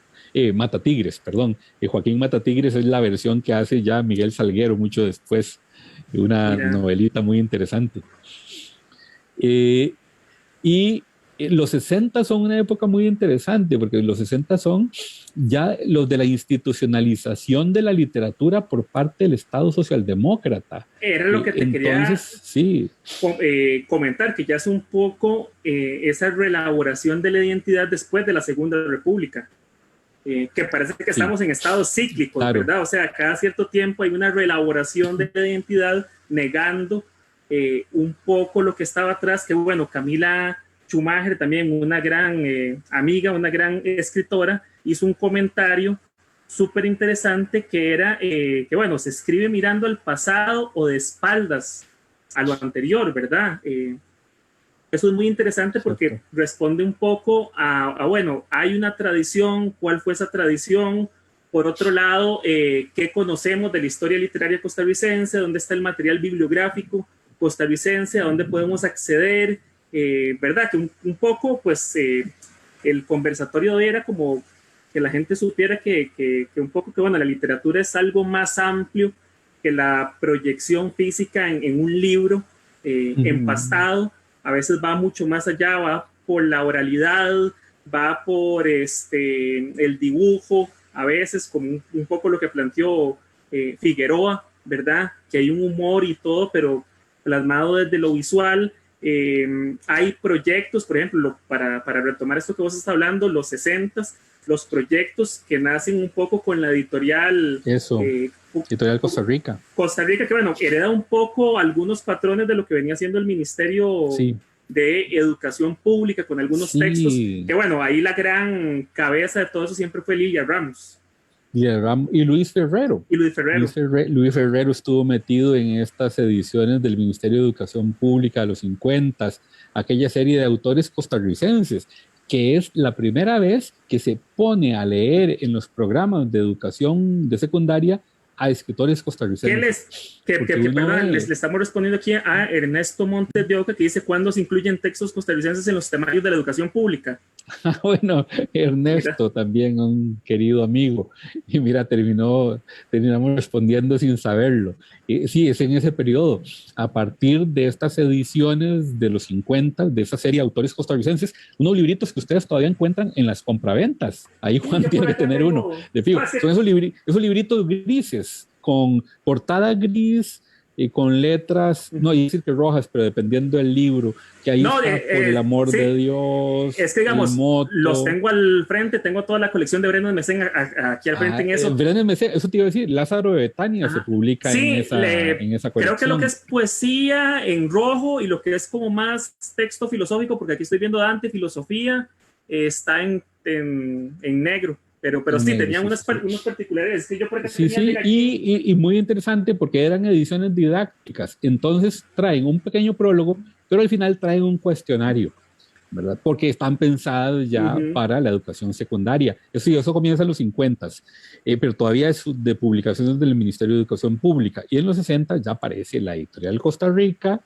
Matatigres, perdón. Joaquín Matatigres es la versión que hace ya Miguel Salguero mucho después, de una novelita muy interesante. Y los 60 son una época muy interesante, porque los 60 son ya los de la institucionalización de la literatura por parte del Estado socialdemócrata. Era lo que te quería comentar, que ya es un poco esa reelaboración de la identidad después de la Segunda República. Que parece que estamos en estados cíclicos, claro. ¿Verdad? O sea, cada cierto tiempo hay una reelaboración de la identidad negando un poco lo que estaba atrás, que bueno, Camila Schumacher, también una gran amiga, una gran escritora, hizo un comentario súper interesante que era que bueno, se escribe mirando al pasado o de espaldas a lo anterior, ¿verdad? Eso es muy interesante porque responde un poco bueno, hay una tradición, ¿cuál fue esa tradición? Por otro lado, ¿qué conocemos de la historia literaria costarricense? ¿Dónde está el material bibliográfico costarricense? ¿A dónde podemos acceder? ¿Verdad? Que un poco, pues, el conversatorio era como que la gente supiera que un poco que, bueno, la literatura es algo más amplio que la proyección física en un libro empastado. A veces va mucho más allá, va por la oralidad, va por el dibujo, a veces como un poco lo que planteó Figueroa, ¿verdad? Que hay un humor y todo, pero plasmado desde lo visual. Hay proyectos, por ejemplo, para retomar esto que vos estás hablando, los 60s, los proyectos que nacen un poco con la editorial... Editorial Costa Rica. Costa Rica, que bueno, hereda un poco algunos patrones de lo que venía haciendo el Ministerio de Educación Pública con algunos textos, que bueno, ahí la gran cabeza de todo eso siempre fue Lilia Ramos. Y Luis Ferrero. Luis Ferrero estuvo metido en estas ediciones del Ministerio de Educación Pública de los 50, aquella serie de autores costarricenses, que es la primera vez que se pone a leer en los programas de educación de secundaria a escritores costarricenses. Perdón, le estamos respondiendo aquí a Ernesto Montes de Oca, que dice: ¿cuándo se incluyen textos costarricenses en los temarios de la educación pública? Bueno, Ernesto también, un querido amigo, y mira, terminamos respondiendo sin saberlo. Sí, es en ese periodo, a partir de estas ediciones de los 50, de esa serie de autores costarricenses, unos libritos que ustedes todavía encuentran en las compraventas. Ahí Juan tiene que tener uno, de fijo. Son esos libritos grises, con portada gris, con letras, no iba a decir que rojas, pero dependiendo del libro, que ahí No, está Por el amor de Dios, es que digamos, El Moto. los tengo al frente, tengo toda la colección de Brendan Messén aquí al frente en eso. Brendan Messén, eso te iba a decir, Lázaro de Betania. Ajá. Se publica sí, en esa colección. Creo que lo que es poesía en rojo y lo que es como más texto filosófico, porque aquí estoy viendo Dante, filosofía, está en negro. Pero sí, tenían unos particulares. Que yo por acá y muy interesante porque eran ediciones didácticas. Entonces traen un pequeño prólogo, pero al final traen un cuestionario, ¿verdad? Porque están pensadas ya para la educación secundaria. Eso comienza en los 50, pero todavía es de publicaciones del Ministerio de Educación Pública. Y en los 60 ya aparece la editorial Costa Rica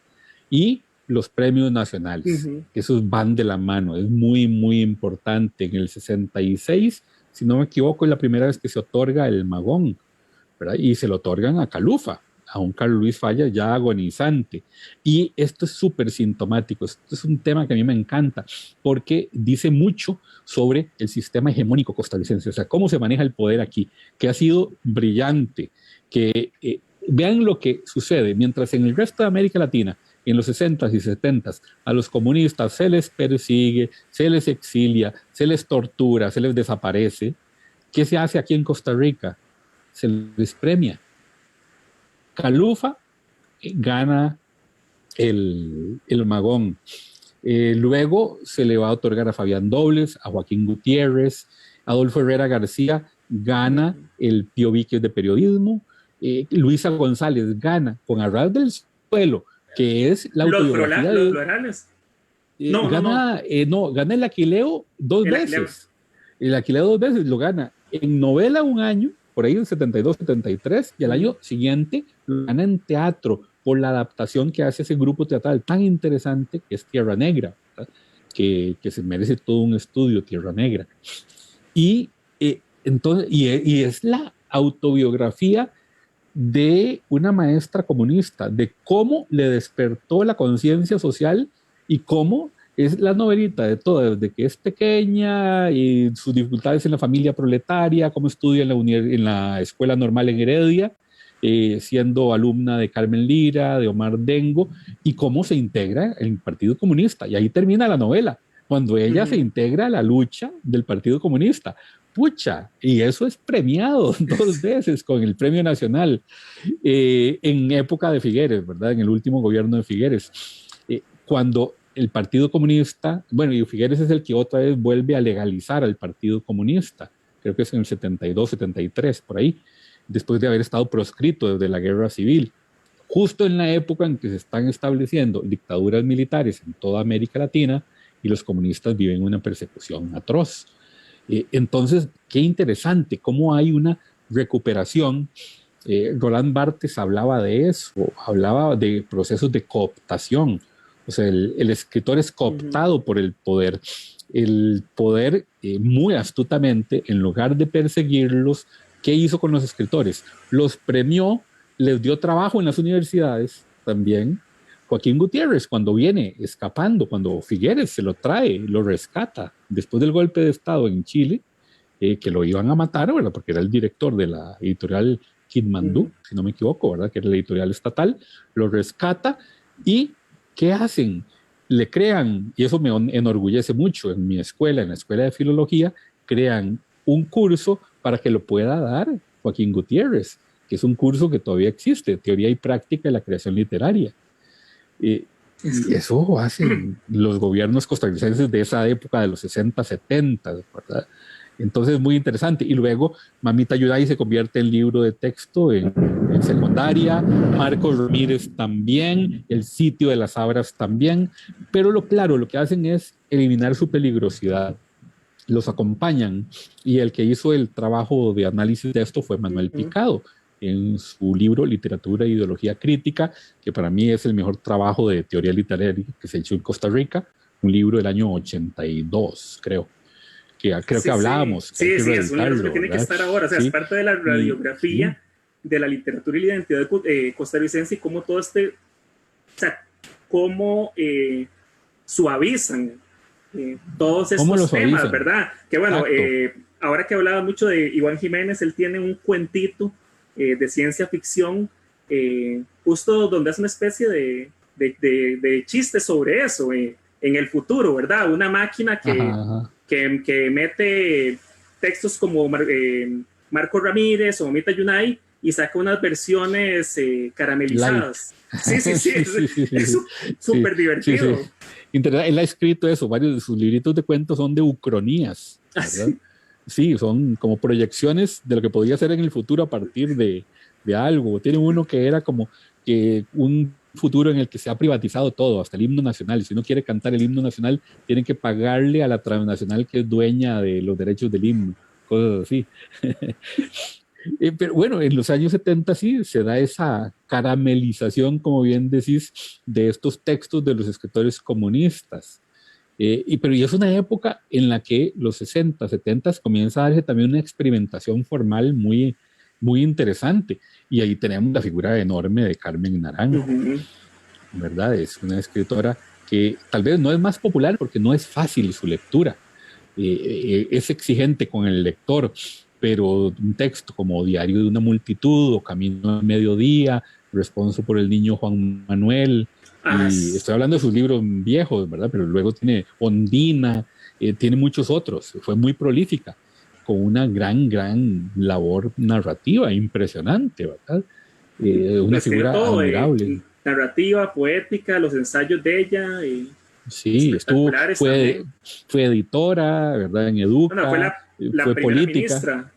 y los premios nacionales. Esos van de la mano. Es muy, muy importante. En el 66, si no me equivoco, es la primera vez que se otorga el Magón, ¿verdad? Y se lo otorgan a Calufa, a un Carlos Luis Falla ya agonizante. Y esto es súper sintomático. Esto es un tema que a mí me encanta porque dice mucho sobre el sistema hegemónico costarricense, o sea, cómo se maneja el poder aquí, que ha sido brillante. Que vean lo que sucede, mientras en el resto de América Latina, en los 60s y 70s, a los comunistas se les persigue, se les exilia, se les tortura, se les desaparece. ¿Qué se hace aquí en Costa Rica? Se les premia. Calufa gana el Magón. Luego se le va a otorgar a Fabián Dobles, a Joaquín Gutiérrez, Adolfo Herrera García gana el Pío Víquez de periodismo, Luisa González gana con Arras del Suelo, que es la autobiografía de... Los florales. Gana el Aquileo dos veces. El Aquileo 2 veces lo gana. En novela un año, por ahí en 72, 73, y el año siguiente lo gana en teatro por la adaptación que hace ese grupo teatral tan interesante que es Tierra Negra, que se merece todo un estudio, Tierra Negra. Y entonces, es la autobiografía de una maestra comunista, de cómo le despertó la conciencia social y cómo es la novelita de todo, desde que es pequeña y sus dificultades en la familia proletaria, cómo estudia en la escuela normal en Heredia, siendo alumna de Carmen Lira, de Omar Dengo, y cómo se integra en el Partido Comunista. Y ahí termina la novela, cuando ella se integra a la lucha del Partido Comunista. Pucha, y eso es premiado 2 veces con el Premio Nacional en época de Figueres, ¿verdad? En el último gobierno de Figueres. Cuando el Partido Comunista, bueno, y Figueres es el que otra vez vuelve a legalizar al Partido Comunista, creo que es en el 72, 73, por ahí, después de haber estado proscrito desde la Guerra Civil, justo en la época en que se están estableciendo dictaduras militares en toda América Latina y los comunistas viven una persecución atroz. Entonces, qué interesante cómo hay una recuperación. Roland Barthes hablaba de eso, hablaba de procesos de cooptación. O sea, el escritor es cooptado por el poder. El poder, muy astutamente, en lugar de perseguirlos, ¿qué hizo con los escritores? Los premió, les dio trabajo en las universidades también. Joaquín Gutiérrez, cuando viene escapando, cuando Figueres se lo trae, lo rescata, después del golpe de Estado en Chile, que lo iban a matar, ¿verdad? Porque era el director de la editorial Kidmandú, si no me equivoco, ¿verdad? Que era la editorial estatal, lo rescata y ¿qué hacen? Le crean, y eso me enorgullece mucho, en mi escuela, en la Escuela de Filología, crean un curso para que lo pueda dar Joaquín Gutiérrez, que es un curso que todavía existe, Teoría y Práctica de la Creación Literaria. Y eso hacen los gobiernos costarricenses de esa época, de los 60, 70, ¿verdad? Entonces, muy interesante. Y luego, Mamita Yudai se convierte en libro de texto en secundaria, Marcos Ramírez también, El Sitio de las Sabras también, pero lo que hacen es eliminar su peligrosidad. Los acompañan, y el que hizo el trabajo de análisis de esto fue Manuel Picado, en su libro Literatura e Ideología Crítica, que para mí es el mejor trabajo de teoría literaria que se ha hecho en Costa Rica, un libro del año 82, creo que hablábamos. Sí, es un libro que tiene que estar ahora, o sea, es parte de la radiografía de la literatura y la identidad costarricense y cómo todo o sea, cómo suavizan todos estos temas, ¿verdad? Que bueno, ahora que hablaba mucho de Iván Jiménez, él tiene un cuentito de ciencia ficción justo donde hace una especie de chiste sobre eso, en el futuro, ¿verdad? Una máquina que mete textos como Marco Ramírez o Mamita Yunai y saca unas versiones caramelizadas. Sí, es súper divertido. Sí. Él ha escrito eso, varios de sus libritos de cuentos son de ucronías, ¿verdad? Sí, son como proyecciones de lo que podría ser en el futuro a partir de algo. Tiene uno que era como que un futuro en el que se ha privatizado todo, hasta el himno nacional. Si uno quiere cantar el himno nacional, tienen que pagarle a la transnacional que es dueña de los derechos del himno, cosas así. Pero bueno, en los años 70 sí se da esa caramelización, como bien decís, de estos textos de los escritores comunistas. Pero es una época en la que los 60, 70 comienza a darse también una experimentación formal muy, muy interesante. Y ahí tenemos la figura enorme de Carmen Naranjo, ¿verdad? Es una escritora que tal vez no es más popular porque no es fácil su lectura. Es exigente con el lector, pero un texto como Diario de una multitud o Camino al mediodía, Responso por el niño Juan Manuel, y estoy hablando de sus libros viejos, ¿verdad? Pero luego tiene Ondina, tiene muchos otros. Fue muy prolífica, con una gran labor narrativa impresionante, ¿verdad? Una figura admirable. Narrativa, poética, los ensayos de ella. Sí, fue editora, ¿verdad? En Educa. Bueno, fue política.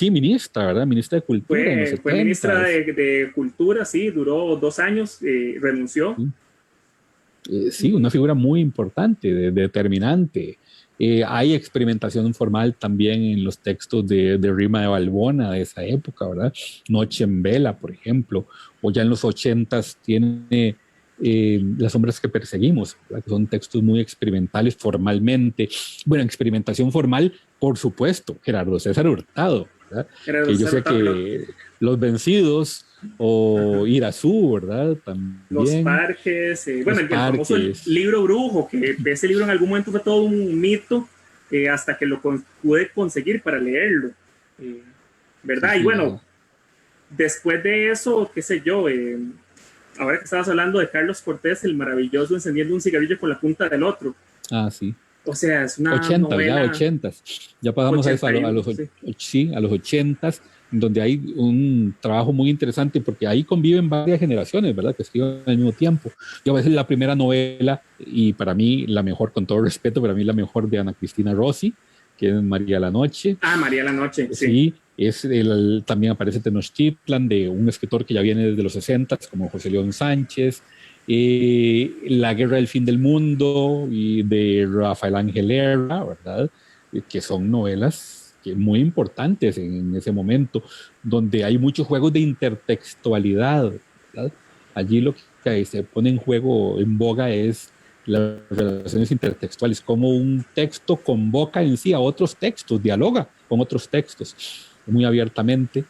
Ministra, ¿verdad? Ministra de Cultura. Fue ministra de Cultura, sí, duró 2 años, renunció. Sí, una figura muy importante, determinante. Hay experimentación formal también en los textos de Rima de Balbona de esa época, ¿verdad? Noche en Vela, por ejemplo, o ya en los 80s tiene Las sombras que perseguimos, ¿verdad? Que son textos muy experimentales formalmente. Bueno, experimentación formal, por supuesto, Gerardo César Hurtado, ¿verdad? Que yo sé que Los Vencidos o Irazú, ¿verdad? También. Los Parques, bueno, el famoso libro Brujo, que ese libro en algún momento fue todo un mito, hasta que lo pude conseguir para leerlo, ¿verdad? Sí, y bueno, después de eso, qué sé yo, ahora que estabas hablando de Carlos Cortés, el maravilloso encendiendo un cigarrillo con la punta del otro. Ah, sí. O sea, es una 80, novela... ya 80s. Ya pasamos 81, a los 80s, donde hay un trabajo muy interesante, porque ahí conviven varias generaciones, ¿verdad? Que escriben al mismo tiempo. Yo a veces la primera novela, y para mí la mejor, con todo respeto, para mí la mejor de Ana Cristina Rossi, que es María la Noche. Ah, María la Noche, sí. También aparece Tenochtitlan, de un escritor que ya viene desde los 60, como José León Sánchez. La Guerra del Fin del Mundo, y de Rafael Ángel Herrera, ¿verdad? Que son novelas muy importantes en ese momento, donde hay muchos juegos de intertextualidad, ¿verdad? Allí lo que se pone en juego, en boga, es las relaciones intertextuales, cómo un texto convoca en sí a otros textos, dialoga con otros textos muy abiertamente.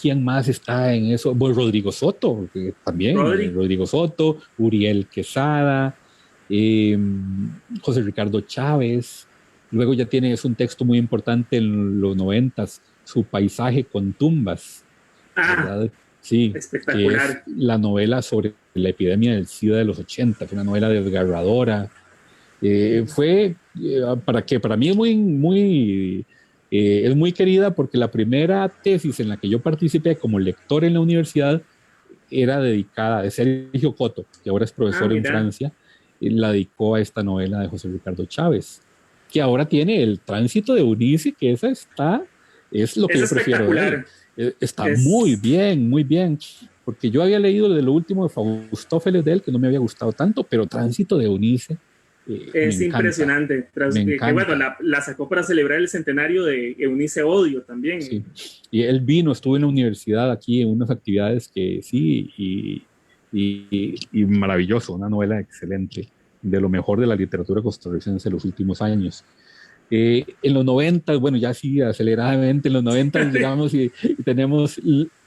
¿Quién más está en eso? Pues Rodrigo Soto, también. Rodrigo Soto, Uriel Quesada, José Ricardo Chávez. Luego ya es un texto muy importante en los 90s, Su paisaje con tumbas. ¿Verdad? Sí, espectacular. Que es la novela sobre la epidemia del SIDA de los 80, fue una novela desgarradora. Para mí es es muy querida, porque la primera tesis en la que yo participé como lector en la universidad era dedicada de Sergio Coto, que ahora es profesor en Francia, y la dedicó a esta novela de José Ricardo Chávez, que ahora tiene El tránsito de Eunice, que es lo que yo prefiero ver. Está muy bien, porque yo había leído de lo último de Faustófeles de él, que no me había gustado tanto, pero Tránsito de Eunice es impresionante. Que bueno, la sacó para celebrar el centenario de Eunice Odio también. Sí. Y él estuvo en la universidad aquí en unas actividades que sí, y maravilloso, una novela excelente, de lo mejor de la literatura costarricense de los últimos años. En los 90, bueno, ya sí, aceleradamente, en los 90 digamos, y tenemos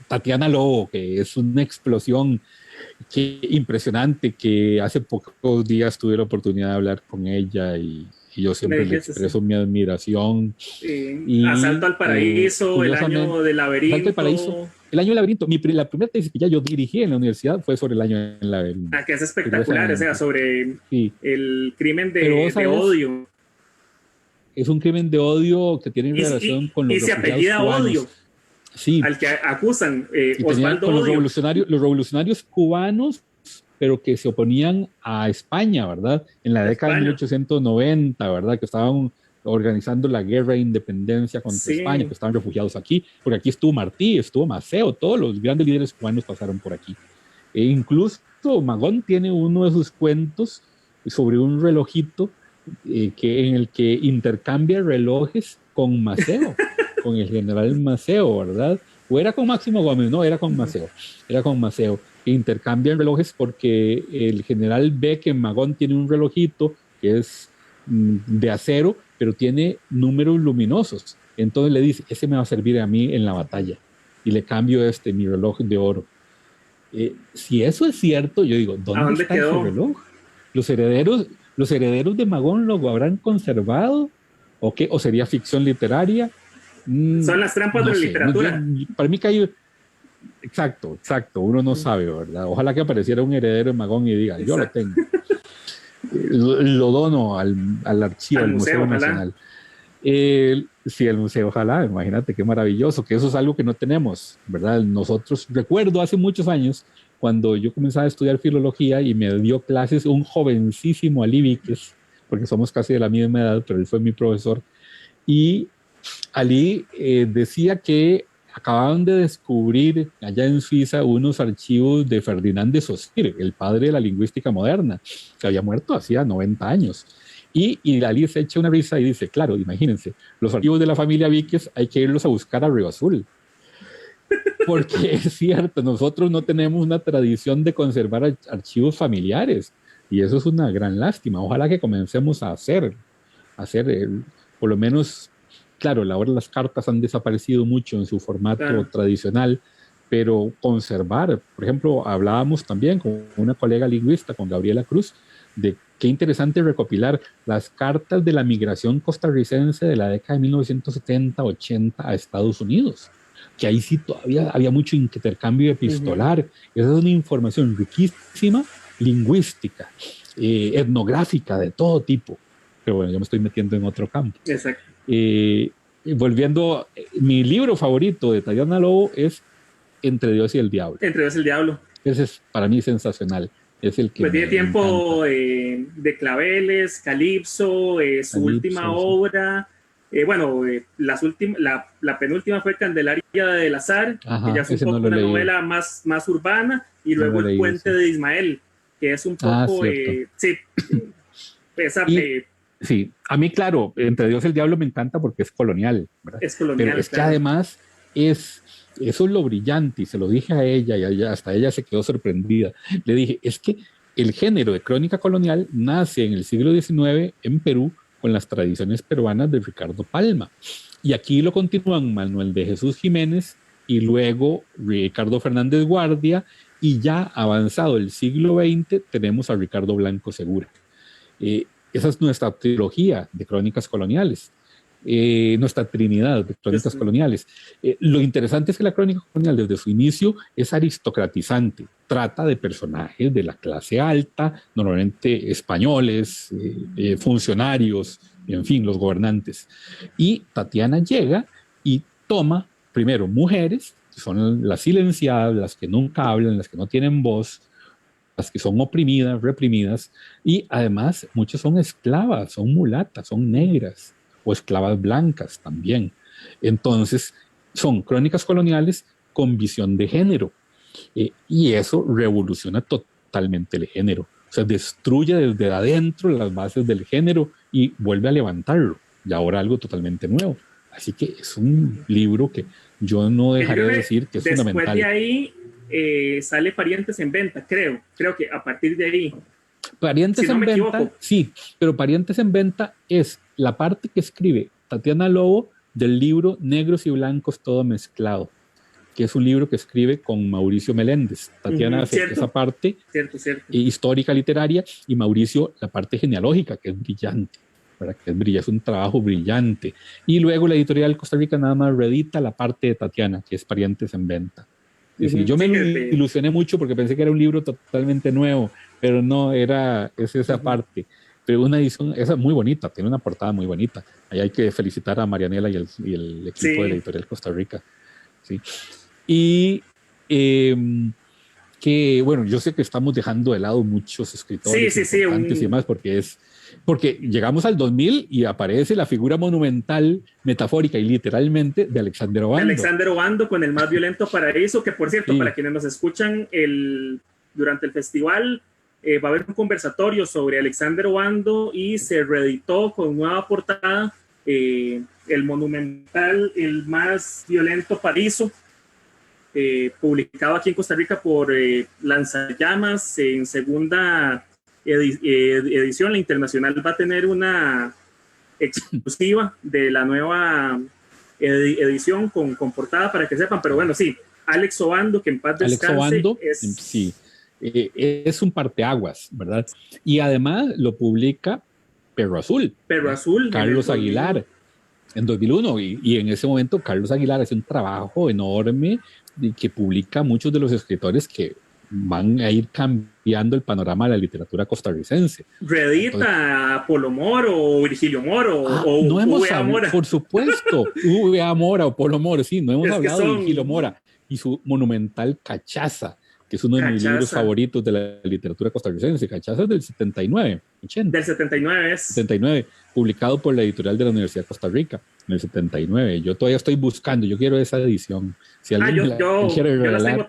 Tatiana Lobo, que es una explosión impresionante, que hace pocos días tuve la oportunidad de hablar con ella, y yo siempre le expreso mi admiración. Asalto al Paraíso, El año del laberinto. Asalto al Paraíso, El año del laberinto, la primera tesis que ya yo dirigí en la universidad fue sobre el año del laberinto. Que es espectacular, o sea, sobre sí. el crimen de odio. Es un crimen de odio que tiene relación con los refugiados cubanos. Y se apellida Odio. Sí. Al que acusan, Osvaldo con Odio. Los revolucionarios cubanos, pero que se oponían a España, ¿verdad? En la década de 1890, ¿verdad? Que estaban organizando la guerra de independencia contra España, que estaban refugiados aquí, porque aquí estuvo Martí, estuvo Maceo, todos los grandes líderes cubanos pasaron por aquí. E incluso Magón tiene uno de sus cuentos sobre un relojito en el que intercambia relojes con Maceo, con el general Maceo, ¿verdad? O era con Máximo Gómez, no, era con Maceo, intercambian relojes porque el general ve que Magón tiene un relojito que es de acero, pero tiene números luminosos. Entonces le dice, ese me va a servir a mí en la batalla. Y le cambio mi reloj de oro. Si eso es cierto, yo digo, ¿dónde está ese reloj? ¿Los herederos de Magón lo habrán conservado? ¿O qué? ¿O sería ficción literaria? Son las trampas de la literatura. Para mí que hay... Exacto, uno no sabe, ¿verdad? Ojalá que apareciera un heredero de Magón y diga, yo lo tengo. Lo dono al archivo, al Museo Nacional. Sí, el museo, ojalá, imagínate qué maravilloso, que eso es algo que no tenemos, ¿verdad? Nosotros, recuerdo hace muchos años, cuando yo comenzaba a estudiar filología y me dio clases un jovencísimo Ali Víquez, porque somos casi de la misma edad, pero él fue mi profesor, y Ali decía que acababan de descubrir allá en Suiza unos archivos de Ferdinand de Saussure, el padre de la lingüística moderna, que había muerto hacía 90 años. Y Ali se echa una risa y dice, claro, imagínense, los archivos de la familia Víquez hay que irlos a buscar a Río Azul. Porque es cierto, nosotros no tenemos una tradición de conservar archivos familiares. Y eso es una gran lástima. Ojalá que comencemos a hacer por lo menos... Claro, ahora las cartas han desaparecido mucho en su formato tradicional, pero conservar, por ejemplo, hablábamos también con una colega lingüista, con Gabriela Cruz, de qué interesante recopilar las cartas de la migración costarricense de la década de 1970-80 a Estados Unidos, que ahí sí todavía había mucho intercambio epistolar. Esa es una información riquísima, lingüística, etnográfica, de todo tipo. Pero bueno, yo me estoy metiendo en otro campo. Exacto. Volviendo, mi libro favorito de Tatiana Lobo es Entre Dios y el Diablo. Entre Dios y el Diablo. Ese es para mí sensacional. Es el que pues tiene tiempo de Claveles, Calipso, su última obra. La penúltima fue Candelaria del Azar, que ya es un poco una novela más urbana, y luego El Puente de Ismael, que es un poco... Sí, a mí, claro, Entre Dios y el Diablo me encanta porque es colonial, ¿verdad? Es colonial, pero es que además eso es lo brillante, y se lo dije a ella, y hasta ella se quedó sorprendida. Le dije, es que el género de crónica colonial nace en el siglo XIX en Perú con las tradiciones peruanas de Ricardo Palma. Y aquí lo continúan Manuel de Jesús Jiménez y luego Ricardo Fernández Guardia, y ya avanzado el siglo XX tenemos a Ricardo Blanco Segura. Esa es nuestra trilogía de crónicas coloniales, nuestra trinidad de crónicas coloniales. Lo interesante es que la crónica colonial desde su inicio es aristocratizante, trata de personajes de la clase alta, normalmente españoles, funcionarios, en fin, los gobernantes. Y Tatiana llega y toma primero mujeres, que son las silenciadas, las que nunca hablan, las que no tienen voz, las que son oprimidas, reprimidas, y además muchas son esclavas, son mulatas, son negras, o esclavas blancas también. Entonces, son crónicas coloniales con visión de género, y eso revoluciona totalmente el género. O sea, destruye desde adentro las bases del género y vuelve a levantarlo, y ahora algo totalmente nuevo. Así que es un libro que yo no dejaré de decir que es fundamental. Después de ahí sale Parientes en Venta, creo que a partir de ahí. Parientes en Venta, sí, pero Parientes en Venta es la parte que escribe Tatiana Lobo del libro Negros y Blancos Todo Mezclado, que es un libro que escribe con Mauricio Meléndez. Tatiana hace esa parte histórica, literaria, y Mauricio la parte genealógica, que es brillante, ¿verdad? Es un trabajo brillante. Y luego la editorial Costa Rica nada más reedita la parte de Tatiana, que es Parientes en Venta. Sí, yo me ilusioné mucho porque pensé que era un libro totalmente nuevo, pero no, es esa parte. Pero una edición, esa es muy bonita, tiene una portada muy bonita. Ahí hay que felicitar a Marianela y el equipo de la editorial Costa Rica. ¿Sí? Y que, bueno, yo sé que estamos dejando de lado muchos escritores importantes y demás, porque llegamos al 2000 y aparece la figura monumental, metafórica y literalmente de Alexander Obando. De Alexander Obando con El más violento paraíso, que por cierto, para quienes nos escuchan durante el festival, va a haber un conversatorio sobre Alexander Obando y se reeditó con nueva portada el monumental El más violento paraíso, publicado aquí en Costa Rica por Lanzallamas en segunda edición. La Internacional va a tener una exclusiva de la nueva edición con portada para que sepan, pero bueno, sí, Alex Obando, que en paz descanse. Alex Obando, sí, es un parteaguas, ¿verdad? Y además lo publica Perro Azul. Perro Azul. Carlos Aguilar. En 2001, y en ese momento Carlos Aguilar hace un trabajo enorme y que publica muchos de los escritores que van a ir cambiando el panorama de la literatura costarricense. Reedita a Polo Moro o Virgilio Moro o no hemos hablado, por supuesto, V.A. Mora o Polo Moro, sí, no hemos hablado de Virgilio Mora y su monumental Cachaza, que es uno de mis libros favoritos de la literatura costarricense. Cachaza es del 79, 80. Del 79 es. 79, publicado por la editorial de la Universidad de Costa Rica, en el 79. Yo todavía estoy buscando, yo quiero esa edición. Si alguien quiere regalar.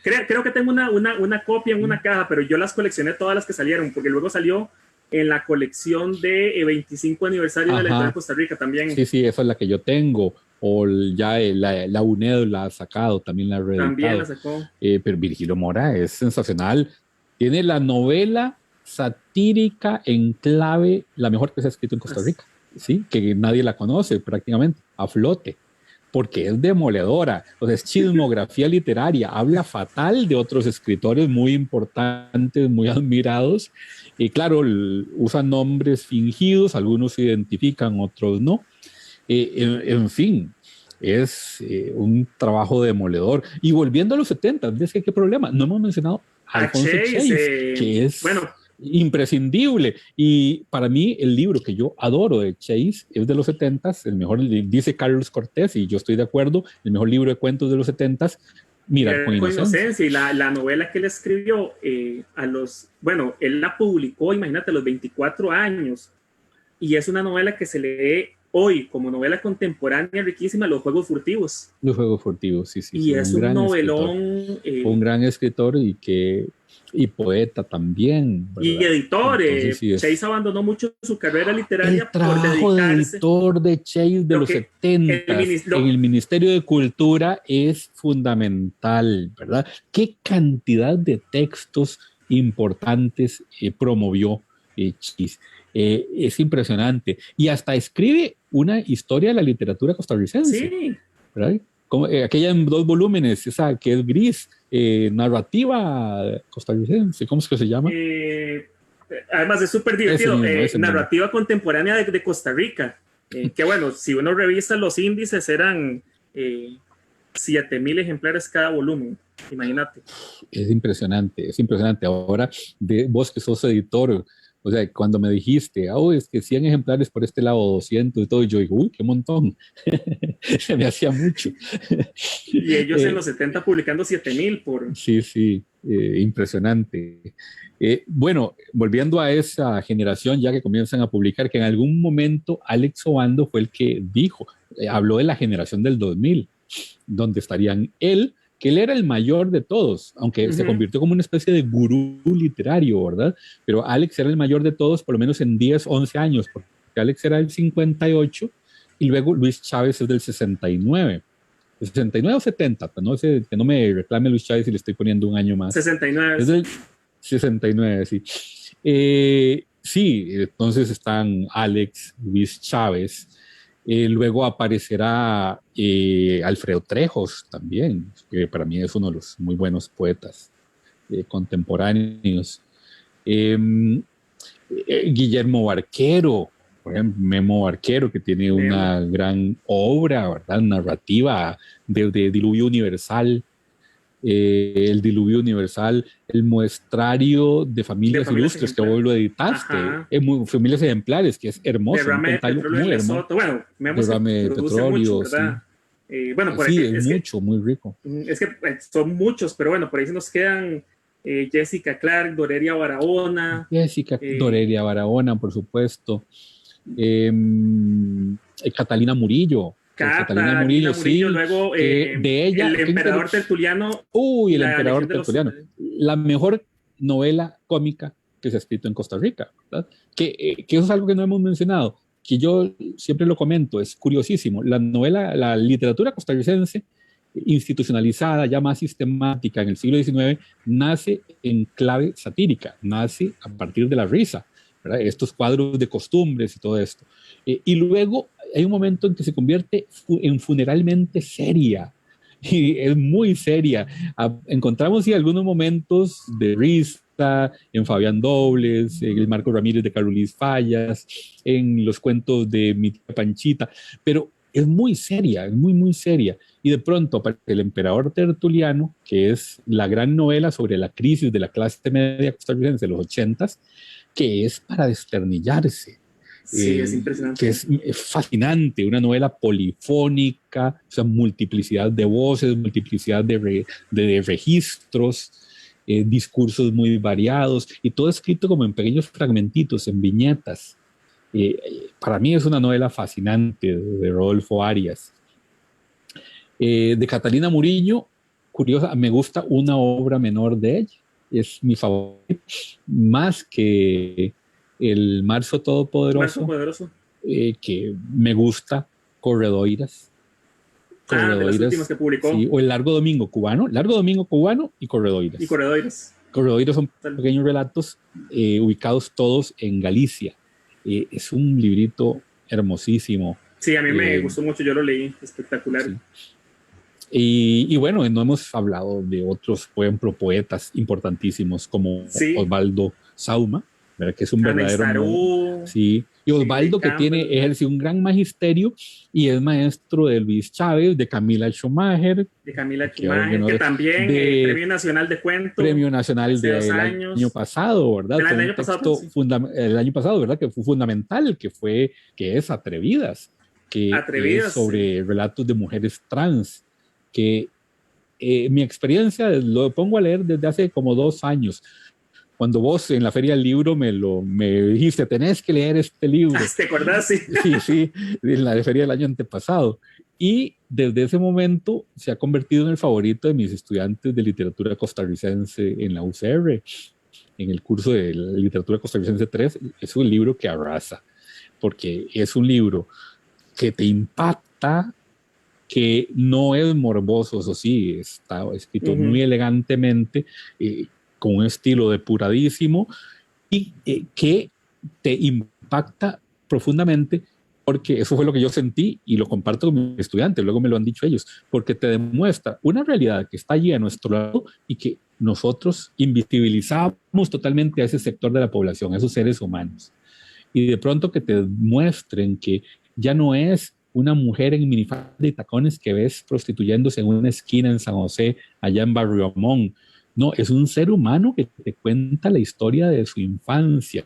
Creo que tengo una copia en una caja, pero yo las coleccioné todas las que salieron, porque luego salió en la colección de 25 aniversario de la editorial de Costa Rica también. Sí, esa es la que yo tengo. O ya la UNED la ha sacado, también la ha reeditado. También la sacó. Pero Virgilio Mora es sensacional. Tiene la novela satírica en clave, la mejor que se ha escrito en Costa Rica, ¿sí? Que nadie la conoce prácticamente, A Flote, porque es demoledora, o sea, es chismografía literaria, habla fatal de otros escritores muy importantes, muy admirados, y claro, usan nombres fingidos, algunos se identifican, otros no. En fin, es un trabajo demoledor. Y volviendo a los 70, ¿ves qué problema? No hemos mencionado a Alfonso Chase, que es imprescindible. Y para mí, el libro que yo adoro de Chase es de los 70, el mejor, dice Carlos Cortés, y yo estoy de acuerdo, el mejor libro de cuentos de los 70. Mirar con inocencia. Y la novela que él escribió él la publicó, imagínate, a los 24 años. Y es una novela que se lee hoy como novela contemporánea riquísima, Los Juegos Furtivos. Los Juegos Furtivos, sí. Y es un novelón. Un gran escritor y poeta también, ¿verdad? Y editor. Chase abandonó mucho su carrera literaria. El trabajo de editor de Chase de los 70 en el Ministerio de Cultura es fundamental, ¿verdad? ¿Qué cantidad de textos importantes promovió Chase? Es impresionante. Y hasta escribe una historia de la literatura costarricense. Sí. ¿Verdad? Como, aquella en 2 volúmenes, esa que es gris, narrativa costarricense, ¿cómo es que se llama? Además es súper divertido, narrativa contemporánea de Costa Rica, que bueno, si uno revisa los índices eran 7,000 ejemplares cada volumen, imagínate. Es impresionante. Ahora, vos que sos editor, o sea, cuando me dijiste, es que 100 ejemplares por este lado, 200 y todo, yo digo, uy, qué montón. Se me hacía mucho. Y ellos en los 70 publicando 7,000 por... Sí, impresionante. Bueno, volviendo a esa generación ya que comienzan a publicar, que en algún momento Alex Obando fue el que dijo, habló de la generación del 2000, donde estarían que él era el mayor de todos, aunque se convirtió como una especie de gurú literario, ¿verdad? Pero Alex era el mayor de todos, por lo menos en 10, 11 años, porque Alex era del 58 y luego Luis Chávez es del 69. 69 o 70, no sé, que no me reclame Luis Chávez si le estoy poniendo un año más. 69. Es del 69, sí. Sí, entonces están Alex, Luis Chávez, luego aparecerá Alfredo Trejos también, que para mí es uno de los muy buenos poetas contemporáneos. Guillermo Barquero, por ejemplo, Memo Barquero, que tiene una gran obra, ¿verdad? Narrativa de diluvio universal. El Diluvio Universal, el muestrario de familias ilustres que vos lo editaste, familias ejemplares, que es hermoso, Derrame de petróleo en Lesoto. Bueno, derrame de petróleo, mucho, ¿verdad? Bueno, por sí, ahí, es mucho, muy rico. Es que son muchos, pero bueno, por ahí se nos quedan Jessica Clark, Doreria Barahona. Doreria Barahona, por supuesto. Catalina Murillo. Catalina Murillo, sí, luego de ella, el emperador Tertuliano. Uy, el emperador Tertuliano. La mejor novela cómica que se ha escrito en Costa Rica, ¿verdad? Que eso es algo que no hemos mencionado, que yo siempre lo comento, es curiosísimo. La literatura costarricense institucionalizada, ya más sistemática en el siglo XIX, nace en clave satírica, nace a partir de la risa, ¿verdad? Estos cuadros de costumbres y todo esto. Y luego hay un momento en que se convierte en funeralmente seria, y es muy seria. Encontramos sí, algunos momentos de risa en Fabián Dobles, en el Marco Ramírez de Carolis Fallas, en los cuentos de mi tía Panchita, pero es muy seria, es muy, muy seria. Y de pronto aparece El emperador Tertuliano, que es la gran novela sobre la crisis de la clase media costarricense de los 80s, que es para desternillarse. Sí, es impresionante. Que es fascinante, una novela polifónica, o sea, multiplicidad de voces, multiplicidad de registros, discursos muy variados, y todo escrito como en pequeños fragmentitos, en viñetas. Para mí es una novela fascinante de Rodolfo Arias. De Catalina Murillo, curiosa, me gusta una obra menor de ella, es mi favorita, más que El Marzo Todopoderoso, que me gusta, Corredoiras. De las últimas que publicó. Sí, o El Largo Domingo Cubano y Corredoiras. Corredoiras son pequeños relatos ubicados todos en Galicia. Es un librito hermosísimo. Sí, a mí me gustó mucho, yo lo leí, espectacular. Sí. Y bueno, no hemos hablado de otros, por ejemplo, poetas importantísimos como Osvaldo Sauma, ¿verdad? Que es un verdadero... Sí, y Osvaldo que ejerce un gran magisterio y es maestro de Luis Chávez, de Camila Schumacher. Que también Premio Nacional de Cuento. Premio Nacional del año pasado, ¿verdad? El año pasado, ¿verdad? Que fue fundamental, que es Atrevidas, que es sobre relatos de mujeres trans, que mi experiencia lo pongo a leer desde hace como 2 años. Cuando vos en la Feria del Libro me dijiste, tenés que leer este libro. ¿Te acordás? Sí. Sí, en la Feria del año antepasado. Y desde ese momento se ha convertido en el favorito de mis estudiantes de literatura costarricense en la UCR, en el curso de literatura costarricense 3. Es un libro que arrasa, porque es un libro que te impacta, que no es morboso, eso sí, está escrito muy elegantemente, con un estilo depuradísimo y que te impacta profundamente, porque eso fue lo que yo sentí y lo comparto con mis estudiantes, luego me lo han dicho ellos, porque te demuestra una realidad que está allí a nuestro lado y que nosotros invisibilizamos totalmente a ese sector de la población, a esos seres humanos. Y de pronto que te muestren que ya no es una mujer en minifalda y tacones que ves prostituyéndose en una esquina en San José, allá en Barrio Amón. No, es un ser humano que te cuenta la historia de su infancia,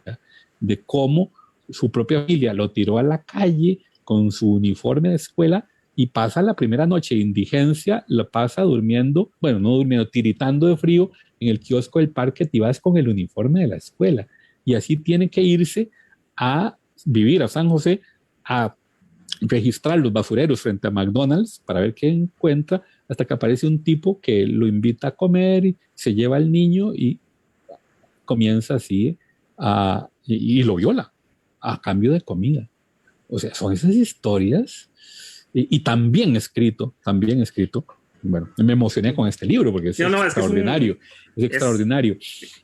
de cómo su propia familia lo tiró a la calle con su uniforme de escuela y pasa la primera noche de indigencia, la pasa durmiendo, bueno, no durmiendo, tiritando de frío en el kiosco del Parque Tibás con el uniforme de la escuela. Y así tiene que irse a vivir a San José, a registrar los basureros frente a McDonald's para ver qué encuentra, hasta que aparece un tipo que lo invita a comer y se lleva al niño y comienza así y lo viola a cambio de comida. O sea, son esas historias y también escrito. Bueno, me emocioné con este libro porque es extraordinario. Es extraordinario.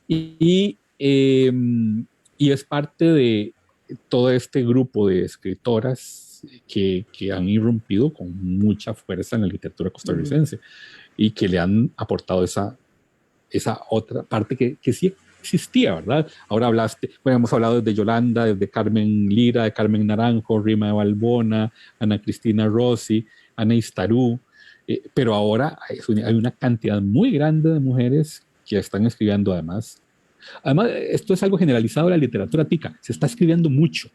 Y es parte de todo este grupo de escritoras que han irrumpido con mucha fuerza en la literatura costarricense y que le han aportado esa otra parte que sí existía, ¿verdad? Ahora hemos hablado de Yolanda, de Carmen Lira, de Carmen Naranjo, Rima de Balbona, Ana Cristina Rossi, Ana Istarú, pero ahora hay una cantidad muy grande de mujeres que están escribiendo además. Además, esto es algo generalizado de la literatura tica, se está escribiendo mucho,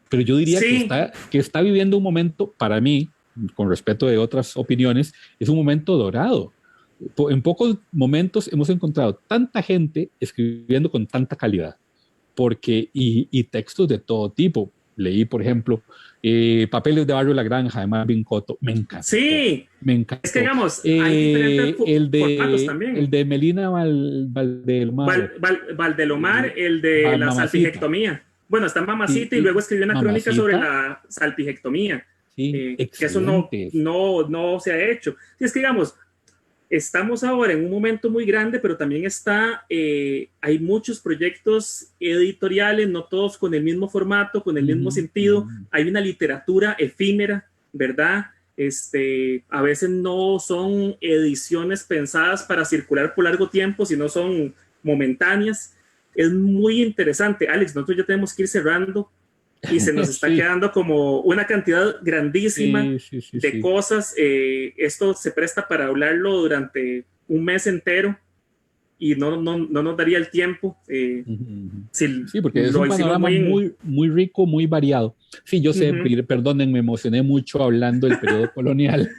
pero yo diría sí, que está viviendo un momento, para mí, con respeto de otras opiniones, es un momento dorado. En pocos momentos hemos encontrado tanta gente escribiendo con tanta calidad, y textos de todo tipo. Leí, por ejemplo, Papeles de Barrio La Granja de Marvin Cotto, me encantó. sí, Me encantó. es que digamos, hay diferentes formatos también. El de Melina Valdelomar. Valdelomar, el de la salpingectomía. Bueno, está Mamacita y luego escribió una crónica sobre la salpingectomía. Sí, que eso no se ha hecho. Y es que digamos, estamos ahora en un momento muy grande, pero también hay muchos proyectos editoriales, no todos con el mismo formato, con el mismo sentido. Hay una literatura efímera, ¿verdad? A veces no son ediciones pensadas para circular por largo tiempo, sino son momentáneas. Es muy interesante. Alex, nosotros ya tenemos que ir cerrando y se nos está quedando como una cantidad grandísima de cosas. Esto se presta para hablarlo durante un mes entero y no nos daría el tiempo. Sí, porque es un panorama muy rico, muy variado. Sí, yo sé, perdonen, me emocioné mucho hablando del periodo colonial.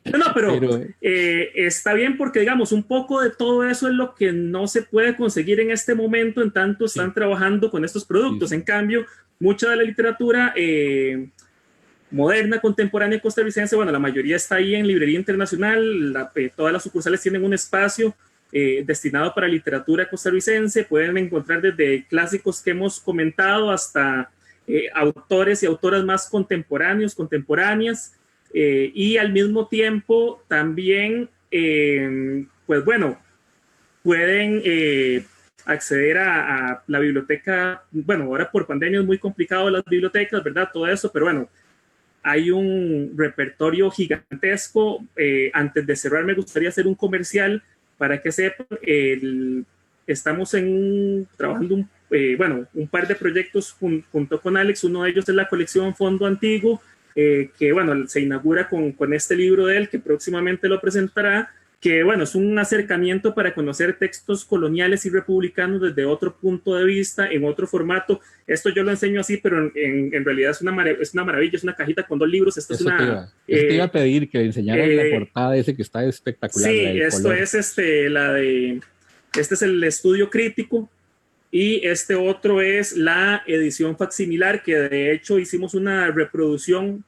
Pero está bien porque, digamos, un poco de todo eso es lo que no se puede conseguir en este momento, en tanto están trabajando con estos productos. En cambio, mucha de la literatura moderna, contemporánea costarricense, bueno, la mayoría está ahí en Librería Internacional, todas las sucursales tienen un espacio destinado para literatura costarricense, pueden encontrar desde clásicos que hemos comentado hasta autores y autoras más contemporáneas, y al mismo tiempo también, pues bueno, pueden acceder a la biblioteca. Bueno, ahora por pandemia es muy complicado las bibliotecas, ¿verdad? Todo eso, pero bueno, hay un repertorio gigantesco. Antes de cerrar, me gustaría hacer un comercial para que sepan. Estamos trabajando un par de proyectos junto con Alex. Uno de ellos es la colección Fondo Antiguo, que bueno, se inaugura con este libro de él, que próximamente lo presentará, que bueno, es un acercamiento para conocer textos coloniales y republicanos desde otro punto de vista, en otro formato. Esto yo lo enseño así, pero en realidad es una maravilla, es una cajita con 2 libros. Esto es una... te iba a pedir que le enseñaran la portada ese que está espectacular. Sí, esto color. Es este es el estudio crítico, y este otro es la edición facsimilar, que de hecho hicimos una reproducción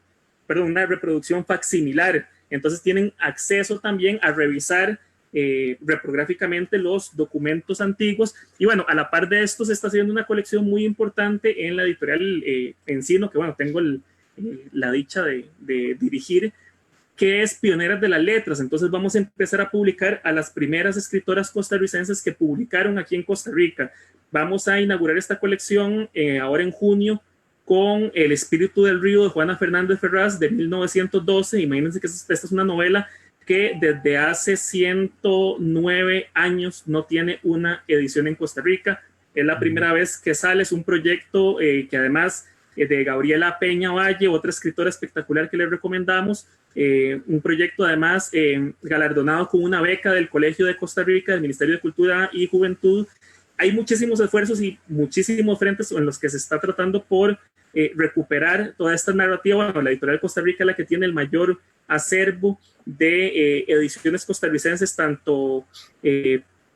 facsimilar. Entonces tienen acceso también a revisar reprográficamente los documentos antiguos. Y bueno, a la par de esto se está haciendo una colección muy importante en la editorial Encino, que bueno, tengo la dicha de dirigir, que es Pioneras de las Letras. Entonces vamos a empezar a publicar a las primeras escritoras costarricenses que publicaron aquí en Costa Rica. Vamos a inaugurar esta colección ahora en junio con El Espíritu del Río de Juana Fernández Ferraz de 1912. Imagínense que esta es una novela que desde hace 109 años no tiene una edición en Costa Rica. Es la primera vez que sale. Es un proyecto que además de Gabriela Peña Valle, otra escritora espectacular que les recomendamos, un proyecto además galardonado con una beca del Colegio de Costa Rica, del Ministerio de Cultura y Juventud. Hay muchísimos esfuerzos y muchísimos frentes en los que se está tratando por recuperar toda esta narrativa. Bueno, la editorial Costa Rica es la que tiene el mayor acervo de ediciones costarricenses, tanto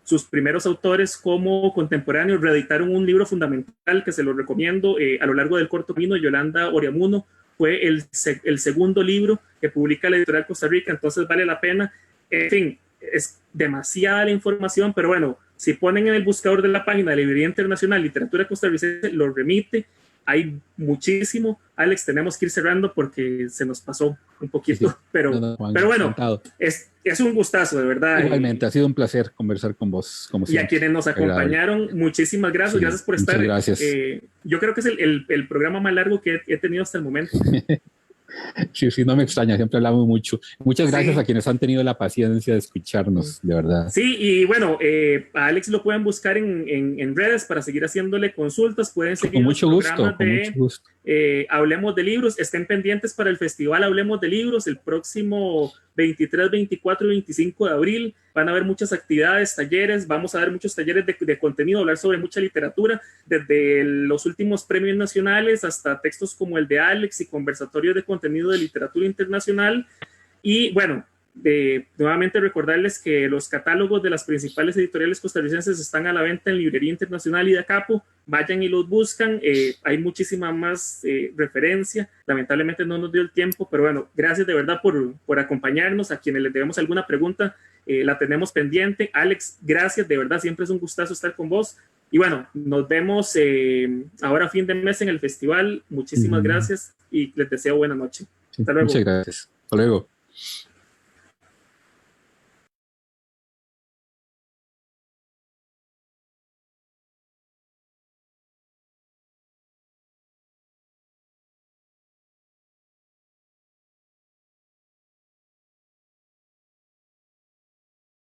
sus primeros autores como contemporáneos. Reeditaron un libro fundamental que se lo recomiendo, A lo largo del corto camino, de Yolanda Oriamuno. Fue el segundo libro que publica la editorial Costa Rica, entonces vale la pena. En fin, es demasiada la información, pero bueno, si ponen en el buscador de la página de Librería Internacional Literatura Costarricense, lo remite. Hay muchísimo. Alex, tenemos que ir cerrando porque se nos pasó un poquito, sí. Pero bueno, es un gustazo, de verdad. Igualmente, ha sido un placer conversar con vos, como siempre. Y a quienes nos acompañaron, muchísimas gracias. Sí, gracias por estar. Gracias. Yo creo que es el programa más largo que he tenido hasta el momento. Sí, no me extraña, siempre hablamos mucho. Muchas gracias a quienes han tenido la paciencia de escucharnos, de verdad. Sí, y bueno, a Alex lo pueden buscar en redes para seguir haciéndole consultas. Pueden seguir con mucho gusto. Hablemos de Libros. Estén pendientes para el festival Hablemos de Libros el próximo 23, 24 y 25 de abril. Van a haber muchas actividades, talleres, vamos a ver muchos talleres de contenido, hablar sobre mucha literatura, desde los últimos premios nacionales hasta textos como el de Alex y conversatorios de contenido de literatura internacional. Y bueno, nuevamente recordarles que los catálogos de las principales editoriales costarricenses están a la venta en Librería Internacional y de Acapo. Vayan y los buscan, hay muchísima más referencia. Lamentablemente no nos dio el tiempo, pero bueno, gracias de verdad por acompañarnos. A quienes les debemos alguna pregunta, la tenemos pendiente. Alex, gracias, de verdad, siempre es un gustazo estar con vos. Y bueno, nos vemos ahora a fin de mes en el festival. Muchísimas gracias y les deseo buena noche. Hasta luego. Muchas gracias. Hasta luego.